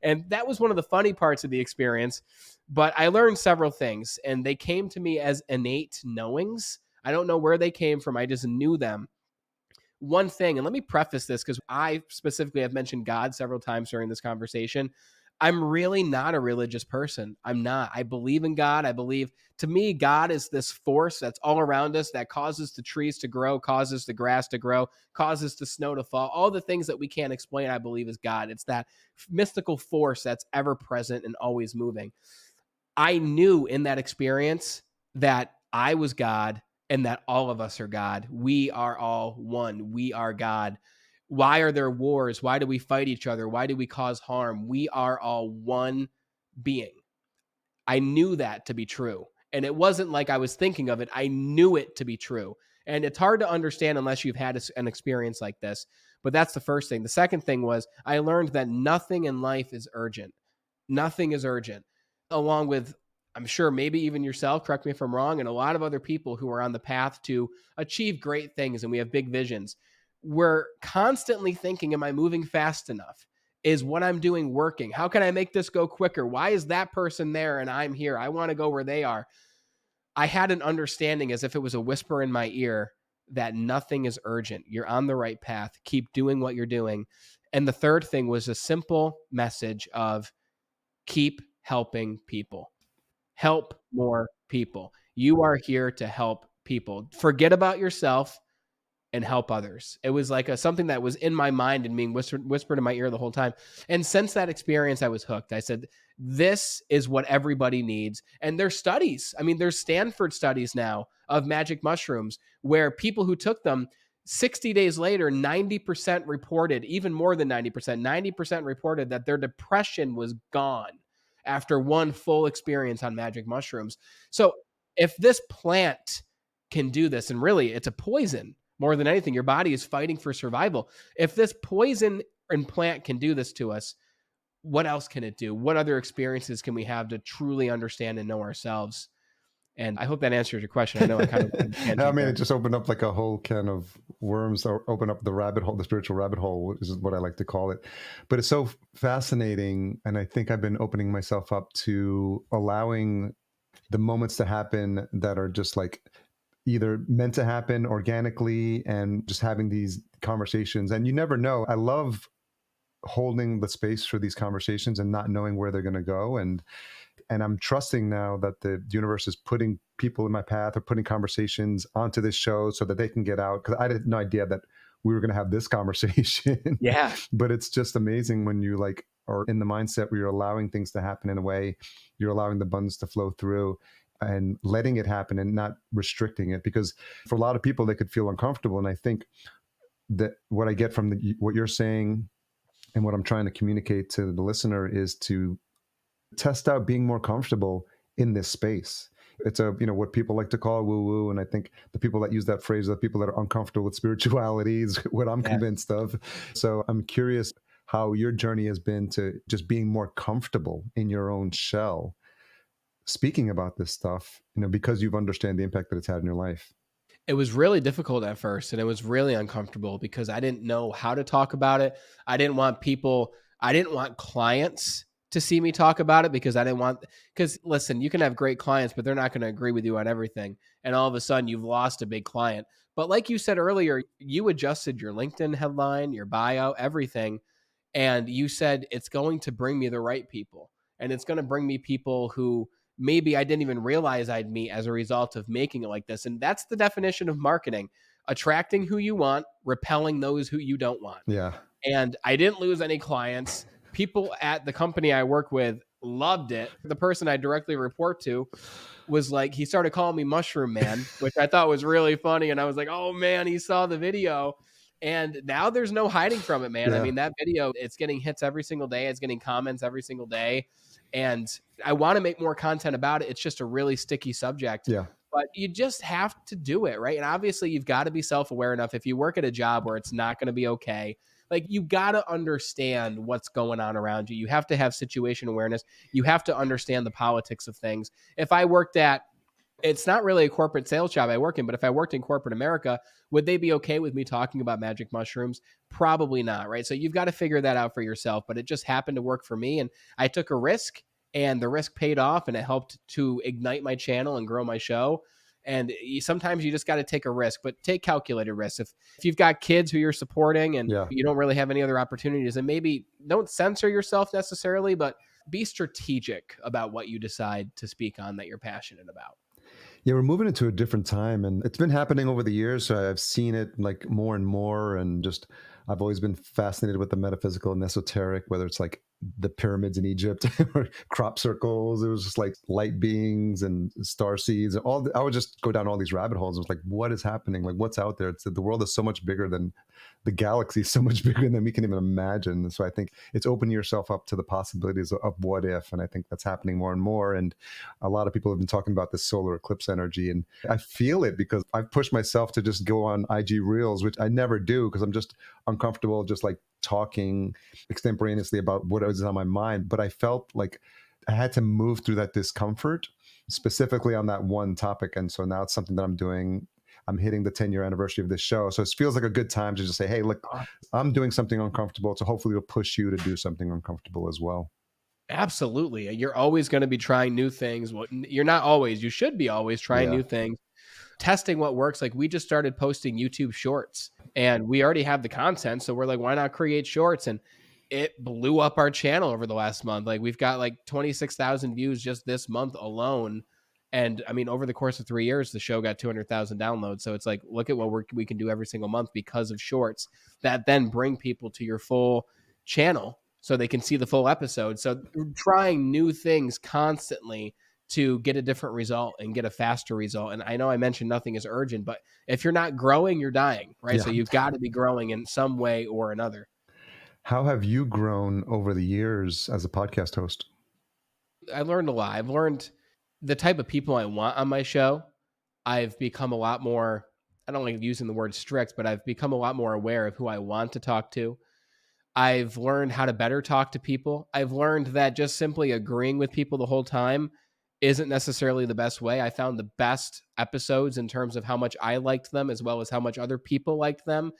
And that was one of the funny parts of the experience. But I learned several things, and they came to me as innate knowings. I don't know where they came from. I just knew them. One thing, and let me preface this because I specifically have mentioned God several times during this conversation. I'm really not a religious person. I'm not. I believe in God. I believe, to me, God is this force that's all around us that causes the trees to grow, causes the grass to grow, causes the snow to fall. All the things that we can't explain, I believe, is God. It's that mystical force that's ever present and always moving. I knew in that experience that I was God and that all of us are God. We are all one. We are God. Why are there wars? Why do we fight each other? Why do we cause harm? We are all one being. I knew that to be true. And it wasn't like I was thinking of it. I knew it to be true. And it's hard to understand unless you've had an experience like this. But that's the first thing. The second thing was I learned that nothing in life is urgent. Nothing is urgent. Along with, I'm sure, maybe even yourself, correct me if I'm wrong, and a lot of other people who are on the path to achieve great things and we have big visions. We're constantly thinking, am I moving fast enough? Is what I'm doing working? How can I make this go quicker? Why is that person there and I'm here? I want to go where they are. I had an understanding, as if it was a whisper in my ear, that nothing is urgent. You're on the right path. Keep doing what you're doing. And the third thing was a simple message of keep helping people. Help more people. You are here to help people. Forget about yourself and help others. It was like something that was in my mind and being whispered in my ear the whole time. And since that experience, I was hooked. I said, this is what everybody needs. And there's studies. I mean, there's Stanford studies now of magic mushrooms where people who took them 60 days later, 90% reported, even more than 90% reported that their depression was gone after one full experience on magic mushrooms. So if this plant can do this, and really it's a poison, more than anything, your body is fighting for survival. If this poison and plant can do this to us, what else can it do? What other experiences can we have to truly understand and know ourselves? And I hope that answers your question. I know I kind of went on a I tangent mean, there. it just opened up like a whole can of worms, or open up the rabbit hole, the spiritual rabbit hole, is what I like to call it. But it's so fascinating. And I think I've been opening myself up to allowing the moments to happen that are just like either meant to happen organically, and just having these conversations. And you never know. I love holding the space for these conversations and not knowing where they're going to go. And I'm trusting now that the universe is putting people in my path, or putting conversations onto this show so that they can get out. Because I had no idea that we were going to have this conversation. Yeah. But it's just amazing when you like are in the mindset where you're allowing things to happen in a way, you're allowing the abundance to flow through and letting it happen and not restricting it. Because for a lot of people, they could feel uncomfortable. And I think that what I get from what you're saying and what I'm trying to communicate to the listener is to test out being more comfortable in this space. It's what people like to call woo woo. And I think the people that use that phrase are the people that are uncomfortable with spirituality, is what I'm Yeah. convinced of. So I'm curious how your journey has been to just being more comfortable in your own shell, speaking about this stuff, because you've understand the impact that it's had in your life. It was really difficult at first and it was really uncomfortable because I didn't know how to talk about it. I didn't want clients to see me talk about it because because listen, you can have great clients, but they're not going to agree with you on everything. And all of a sudden you've lost a big client. But like you said earlier, you adjusted your LinkedIn headline, your bio, everything. And you said it's going to bring me the right people. And it's going to bring me people who maybe I didn't even realize I'd meet as a result of making it like this. And that's the definition of marketing: attracting who you want, repelling those who you don't want. Yeah. And I didn't lose any clients. People at the company I work with loved it. The person I directly report to was like, he started calling me Mushroom Man, which I thought was really funny. And I was like, oh man, he saw the video. And now there's no hiding from it, man. I Yeah. mean, that video, it's getting hits every single day. It's getting comments every single day. And I want to make more content about it. It's just a really sticky subject. Yeah. But you just have to do it, right? And obviously, you've got to be self-aware enough. If you work at a job where it's not going to be okay, like you got to understand what's going on around you. You have to have situation awareness. You have to understand the politics of things. If I worked at, it's not really a corporate sales job I work in, but if I worked in corporate America, would they be okay with me talking about magic mushrooms? Probably not, right? So you've got to figure that out for yourself. But it just happened to work for me, and I took a risk, and the risk paid off, and it helped to ignite my channel and grow my show. And sometimes you just got to take a risk, but take calculated risks. If you've got kids who you're supporting and Yeah. you don't really have any other opportunities, and maybe don't censor yourself necessarily, but be strategic about what you decide to speak on that you're passionate about. Yeah, we're moving into a different time, and it's been happening over the years. So I've seen it like more and more, and just I've always been fascinated with the metaphysical and esoteric, whether it's like the pyramids in Egypt or crop circles. It was just like light beings and star seeds. I would just go down all these rabbit holes. It was like, what is happening? Like, what's out there? The world is so much bigger than the galaxy, is so much bigger than we can even imagine. And so I think it's opening yourself up to the possibilities of what if, and I think that's happening more and more. And a lot of people have been talking about this solar eclipse energy, and I feel it because I've pushed myself to just go on IG Reels, which I never do because I'm just uncomfortable, just like talking extemporaneously about what was on my mind. But I felt like I had to move through that discomfort specifically on that one topic. And so now it's something that I'm doing. I'm hitting the 10-year anniversary of this show. So it feels like a good time to just say, hey, look, I'm doing something uncomfortable. So hopefully it'll push you to do something uncomfortable as well. Absolutely. You're always going to be trying new things. Well, you're not always, you should be always trying new things, testing what works. Like we just started posting YouTube shorts and we already have the content. So we're like, why not create shorts? And it blew up our channel over the last month. Like we've got like 26,000 views just this month alone. And I mean, over the course of 3 years, the show got 200,000 downloads. So it's like, look at what we can do every single month because of shorts that then bring people to your full channel so they can see the full episode. So trying new things constantly to get a different result and get a faster result. And I know I mentioned nothing is urgent, but if you're not growing, you're dying, right? Yeah. So you've got to be growing in some way or another. How have you grown over the years as a podcast host? I learned a lot. I've learned the type of people I want on my show. I've become a lot more, I don't like using the word strict, but I've become a lot more aware of who I want to talk to. I've learned how to better talk to people. I've learned that just simply agreeing with people the whole time isn't necessarily the best way. I found the best episodes in terms of how much I liked them as well as how much other people liked them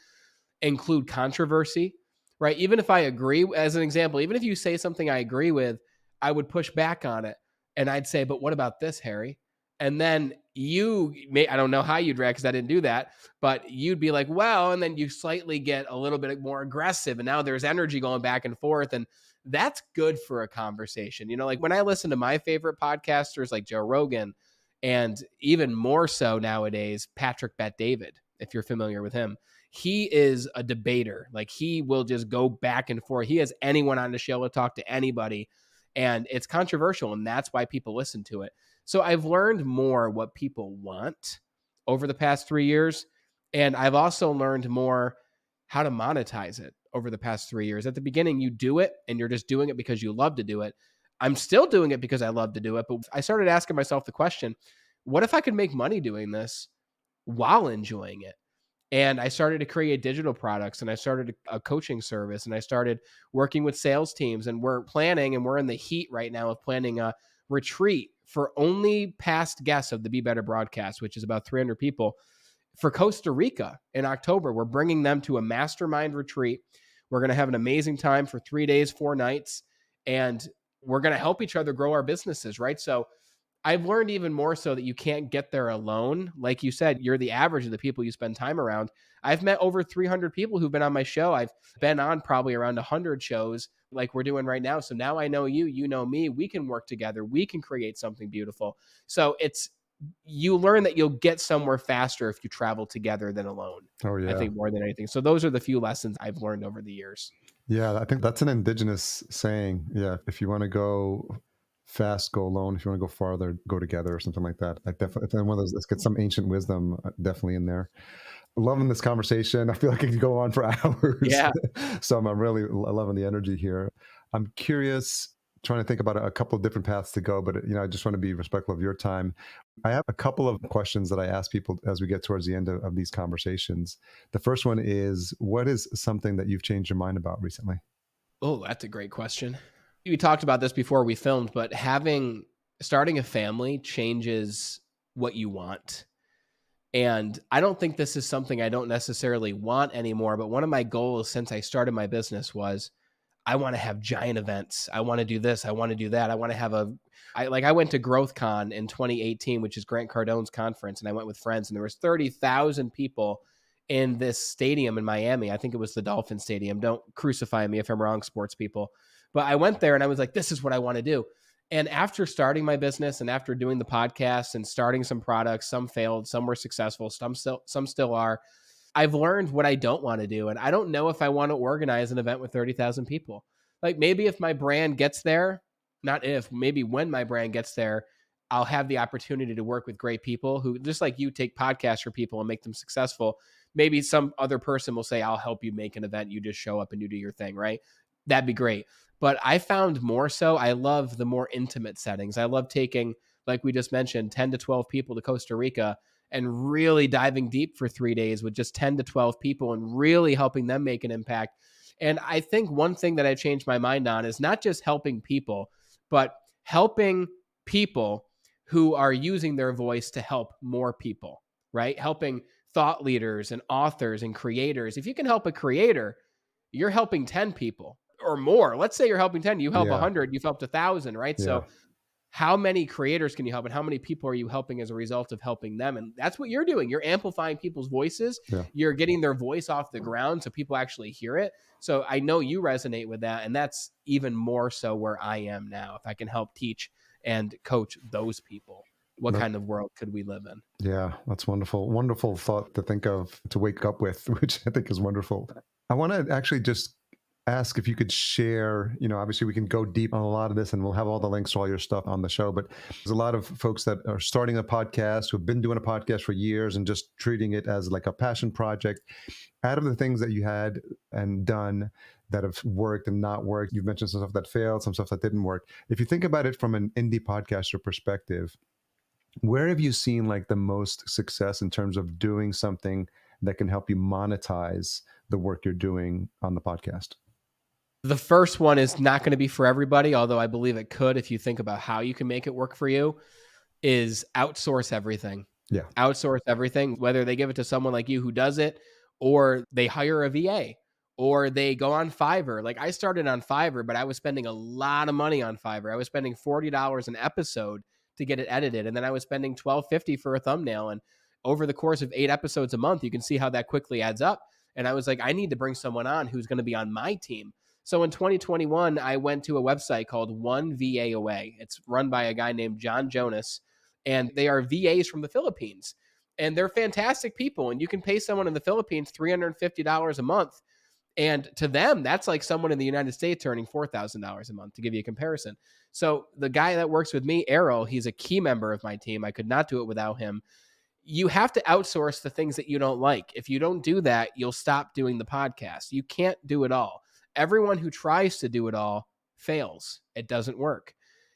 include controversy, right? Even if I agree, as an example, even if you say something I agree with, I would push back on it. And I'd say, but what about this, Harry? And then I don't know how you'd react because I didn't do that, but you'd be like, well, and then you slightly get a little bit more aggressive. And now there's energy going back and forth. And that's good for a conversation. You know, like when I listen to my favorite podcasters like Joe Rogan, and even more so nowadays, Patrick Bet-David, if you're familiar with him, he is a debater. Like he will just go back and forth. He has anyone on the show to talk to anybody. And it's controversial. And that's why people listen to it. So I've learned more what people want over the past 3 years. And I've also learned more how to monetize it over the past 3 years. At the beginning, you do it and you're just doing it because you love to do it. I'm still doing it because I love to do it. But I started asking myself the question, what if I could make money doing this while enjoying it? And I started to create digital products and I started a coaching service and I started working with sales teams, and we're in the heat right now of planning a retreat for only past guests of the Be Better broadcast, which is about 300 people, for Costa Rica in October. We're bringing them to a mastermind retreat. We're going to have an amazing time for 3 days, 4 nights, and we're going to help each other grow our businesses, right? So I've learned even more so that you can't get there alone. Like you said, you're the average of the people you spend time around. I've met over 300 people who've been on my show. I've been on probably around 100 shows like we're doing right now. So now I know you, you know me, we can work together. We can create something beautiful. So you learn that you'll get somewhere faster if you travel together than alone. Oh, yeah. I think more than anything. So those are the few lessons I've learned over the years. Yeah, I think that's an indigenous saying. Yeah, if you want to go fast, go alone. If you want to go farther, go together, or something like that. I definitely, it's one of those. Let's get some ancient wisdom definitely in there. Loving this conversation. I feel like I could go on for hours. Yeah. So I'm really loving the energy here. I'm curious, trying to think about a couple of different paths to go, but I just want to be respectful of your time. I have a couple of questions that I ask people as we get towards the end of these conversations. The first one is, what is something that you've changed your mind about recently? Oh, that's a great question. We talked about this before we filmed, but starting a family changes what you want. And I don't think this is something I don't necessarily want anymore. But one of my goals since I started my business was I want to have giant events. I want to do this. I want to do that. I want to have I went to GrowthCon in 2018, which is Grant Cardone's conference. And I went with friends and there was 30,000 people in this stadium in Miami. I think it was the Dolphin Stadium. Don't crucify me if I'm wrong, sports people. But I went there and I was like, this is what I want to do. And after starting my business and after doing the podcast and starting some products, some failed, some were successful, some still are. I've learned what I don't want to do. And I don't know if I want to organize an event with 30,000 people. Like maybe if my brand gets there, not if, maybe when my brand gets there, I'll have the opportunity to work with great people who, just like you, take podcasts for people and make them successful. Maybe some other person will say, I'll help you make an event. You just show up and you do your thing, right? That'd be great. But I found more so, I love the more intimate settings. I love taking, like we just mentioned, 10 to 12 people to Costa Rica and really diving deep for 3 days with just 10 to 12 people and really helping them make an impact. And I think one thing that I've changed my mind on is not just helping people, but helping people who are using their voice to help more people, right? Helping thought leaders and authors and creators. If you can help a creator, you're helping 10 people or more. Let's say you're helping 10, you help Yeah. 100, you've helped 1,000, right? Yeah. So how many creators can you help and how many people are you helping as a result of helping them? And that's what you're doing. You're amplifying people's voices. Yeah. You're getting their voice off the ground so people actually hear it. So I know you resonate with that. And that's even more so where I am now. If I can help teach and coach those people, what kind of world could we live in? Yeah, that's wonderful. Wonderful thought to think of, to wake up with, which I think is wonderful. I want to actually just ask if you could share, obviously we can go deep on a lot of this and we'll have all the links to all your stuff on the show, but there's a lot of folks that are starting a podcast who've been doing a podcast for years and just treating it as like a passion project. Out of the things that you had and done that have worked and not worked, you've mentioned some stuff that failed, some stuff that didn't work. If you think about it from an indie podcaster perspective, where have you seen like the most success in terms of doing something that can help you monetize the work you're doing on the podcast? The first one is not going to be for everybody, although I believe it could if you think about how you can make it work for you, is outsource everything. Yeah. Outsource everything, whether they give it to someone like you who does it, or they hire a VA, or they go on Fiverr. Like I started on Fiverr, but I was spending a lot of money on Fiverr. I was spending $40 an episode to get it edited. And then I was spending $12.50 for a thumbnail. And over the course of 8 episodes a month, you can see how that quickly adds up. And I was like, I need to bring someone on who's going to be on my team. So in 2021, I went to a website called One VA Away. It's run by a guy named John Jonas, and they are VAs from the Philippines. And they're fantastic people. And you can pay someone in the Philippines $350 a month. And to them, that's like someone in the United States earning $4,000 a month, to give you a comparison. So the guy that works with me, Errol, he's a key member of my team. I could not do it without him. You have to outsource the things that you don't like. If you don't do that, you'll stop doing the podcast. You can't do it all. Everyone who tries to do it all fails. It doesn't work.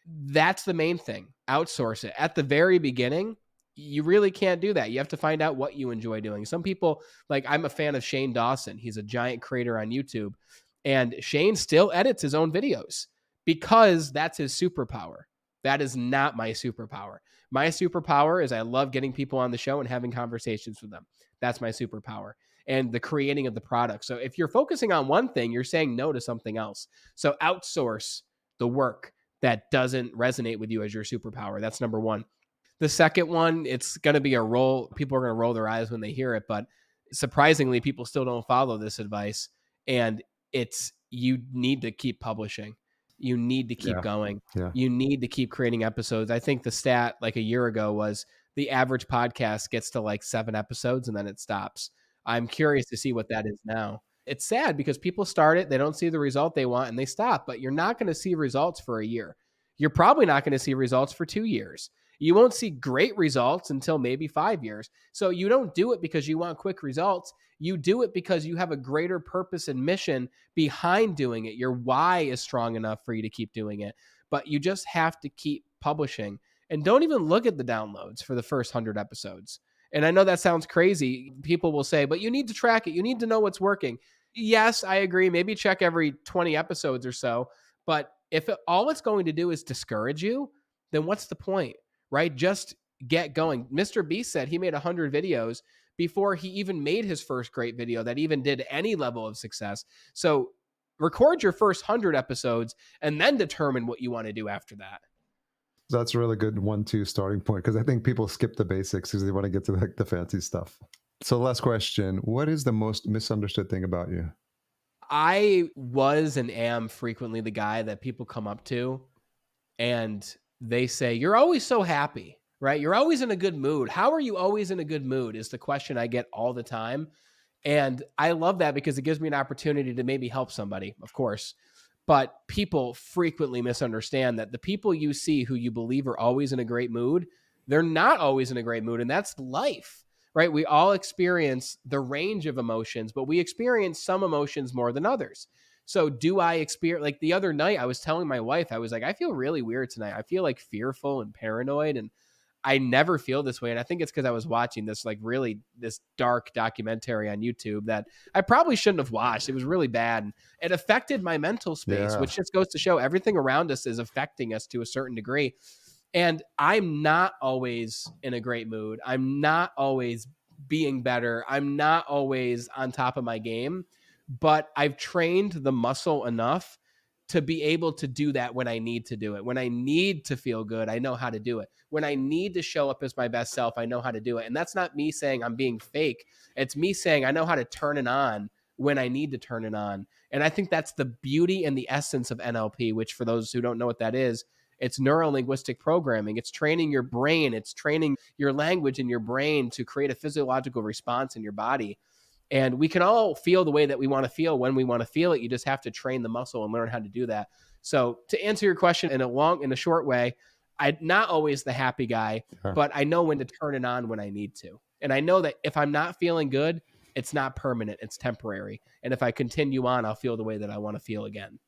That's the main thing. Outsource it. At the very beginning, you really can't do that. You have to find out what you enjoy doing. Some people, like I'm a fan of Shane Dawson. He's a giant creator on YouTube. And Shane still edits his own videos because that's his superpower. That is not my superpower. My superpower is I love getting people on the show and having conversations with them. That's my superpower. And the creating of the product. So if you're focusing on one thing, you're saying no to something else. So outsource the work that doesn't resonate with you as your superpower. That's number one. The second one, it's going to be a roll. People are going to roll their eyes when they hear it, but surprisingly, people still don't follow this advice. And it's, you need to keep publishing. You need to keep going. Yeah. You need to keep creating episodes. I think the stat like a year ago was the average podcast gets to like 7 episodes and then it stops. I'm curious to see what that is now. It's sad because people start it, they don't see the result they want and they stop, but you're not going to see results for a year. You're probably not going to see results for 2 years. You won't see great results until maybe 5 years. So you don't do it because you want quick results. You do it because you have a greater purpose and mission behind doing it. Your why is strong enough for you to keep doing it, but you just have to keep publishing and don't even look at the downloads for the first 100 episodes. And I know that sounds crazy. People will say, but you need to track it. You need to know what's working. Yes, I agree. Maybe check every 20 episodes or so. But if all it's going to do is discourage you, then what's the point, right? Just get going. Mr. Beast said he made 100 videos before he even made his first great video that even did any level of success. So record your first 100 episodes and then determine what you want to do after that. That's a really good 1-2 starting point, because I think people skip the basics because they want to get to the fancy stuff. So last question, what is the most misunderstood thing about you? I was and am frequently the guy that people come up to and they say, "You're always so happy, right? You're always in a good mood. How are you always in a good mood?" is the question I get all the time. And I love that because it gives me an opportunity to maybe help somebody, of course. But people frequently misunderstand that the people you see who you believe are always in a great mood, they're not always in a great mood. And that's life, right? We all experience the range of emotions, but we experience some emotions more than others. So, do I experience, like the other night, I was telling my wife, I was like, I feel really weird tonight. I feel like fearful and paranoid. And I never feel this way. And I think it's because I was watching this like really this dark documentary on YouTube that I probably shouldn't have watched. It was really bad. And it affected my mental space, Yeah. which just goes to show everything around us is affecting us to a certain degree. And I'm not always in a great mood. I'm not always being better. I'm not always on top of my game, but I've trained the muscle enough to be able to do that when I need to do it. When I need to feel good, I know how to do it. When I need to show up as my best self, I know how to do it. And that's not me saying I'm being fake. It's me saying I know how to turn it on when I need to turn it on. And I think that's the beauty and the essence of NLP, which for those who don't know what that is, it's neuro-linguistic programming. It's training your brain. It's training your language in your brain to create a physiological response in your body. And we can all feel the way that we want to feel when we want to feel it. You just have to train the muscle and learn how to do that. So to answer your question in a short way, I'm not always the happy guy, Yeah. but I know when to turn it on when I need to. And I know that if I'm not feeling good, it's not permanent, it's temporary. And if I continue on, I'll feel the way that I want to feel again.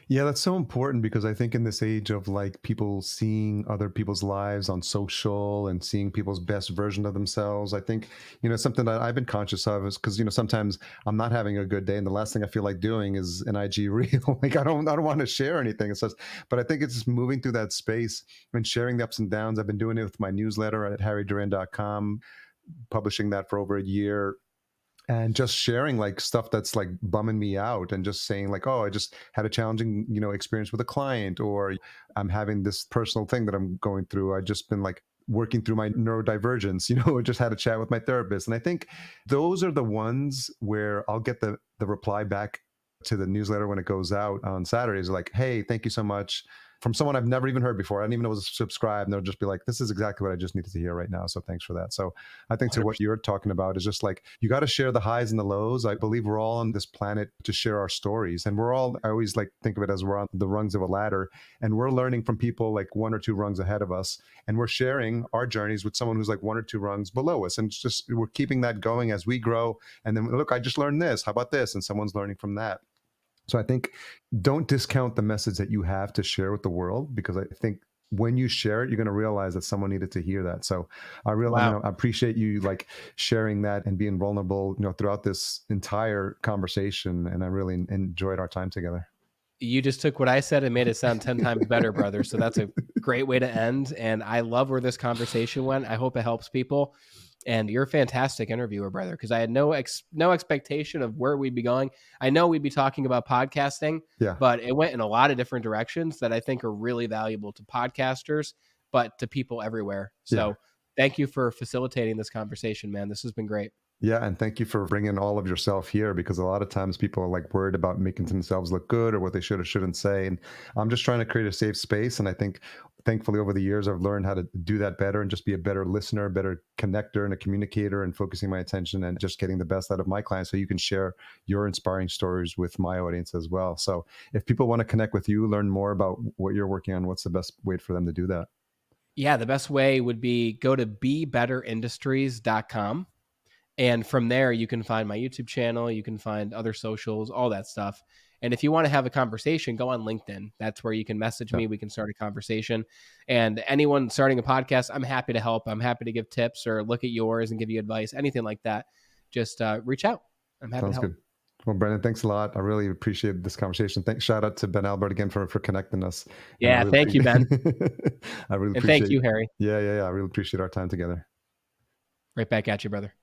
Yeah, that's so important because I think in this age of like people seeing other people's lives on social and seeing people's best version of themselves, I think, something that I've been conscious of is because, sometimes I'm not having a good day and the last thing I feel like doing is an IG reel. Like I don't want to share anything. It's just, but I think it's just moving through that space and sharing the ups and downs. I've been doing it with my newsletter at harryduran.com, publishing that for over a year, and just sharing like stuff that's like bumming me out and just saying like, oh, I just had a challenging experience with a client, or I'm having this personal thing that I'm going through. I just been like working through my neurodivergence, just had a chat with my therapist. And I think those are the ones where I'll get the reply back to the newsletter when it goes out on Saturdays, like, hey, thank you so much, from someone I've never even heard before. I didn't even know it was subscribed. And they'll just be like, this is exactly what I just needed to hear right now. So thanks for that. So I think to what 100%. you're talking about is just like, you got to share the highs and the lows. I believe we're all on this planet to share our stories. And we're all, I always like think of it as we're on the rungs of a ladder and we're learning from people like one or two rungs ahead of us. And we're sharing our journeys with someone who's like one or two rungs below us. And it's just, we're keeping that going as we grow. And then look, I just learned this. How about this? And someone's learning from that. So I think don't discount the message that you have to share with the world, because I think when you share it, you're going to realize that someone needed to hear that. So Wow. I appreciate you like sharing that and being vulnerable, throughout this entire conversation. And I really enjoyed our time together. You just took what I said and made it sound 10 times better, brother. So that's a great way to end. And I love where this conversation went. I hope it helps people. And you're a fantastic interviewer, brother, because I had no expectation of where we'd be going. I know we'd be talking about podcasting, Yeah. but it went in a lot of different directions that I think are really valuable to podcasters, but to people everywhere. Yeah. So thank you for facilitating this conversation, man. This has been great. Yeah, and thank you for bringing all of yourself here, because a lot of times people are like worried about making themselves look good or what they should or shouldn't say. And I'm just trying to create a safe space. And I think thankfully over the years, I've learned how to do that better and just be a better listener, better connector and a communicator, and focusing my attention and just getting the best out of my clients so you can share your inspiring stories with my audience as well. So if people want to connect with you, learn more about what you're working on, what's the best way for them to do that? Yeah, the best way would be go to bebetterindustriescom. And from there, you can find my YouTube channel, you can find other socials, all that stuff. And if you want to have a conversation, go on LinkedIn. That's where you can message Yeah, me. We can start a conversation. And anyone starting a podcast, I'm happy to help. I'm happy to give tips or look at yours and give you advice, anything like that. Just reach out. I'm happy to sounds help. good. Well, Brandon, thanks a lot. I really appreciate this conversation. Thanks. Shout out to Ben Albert again for connecting us. And I Yeah, really thank you, Ben. I really And thank appreciate. you, Harry. Yeah. I really appreciate our time together. Right back at you, brother.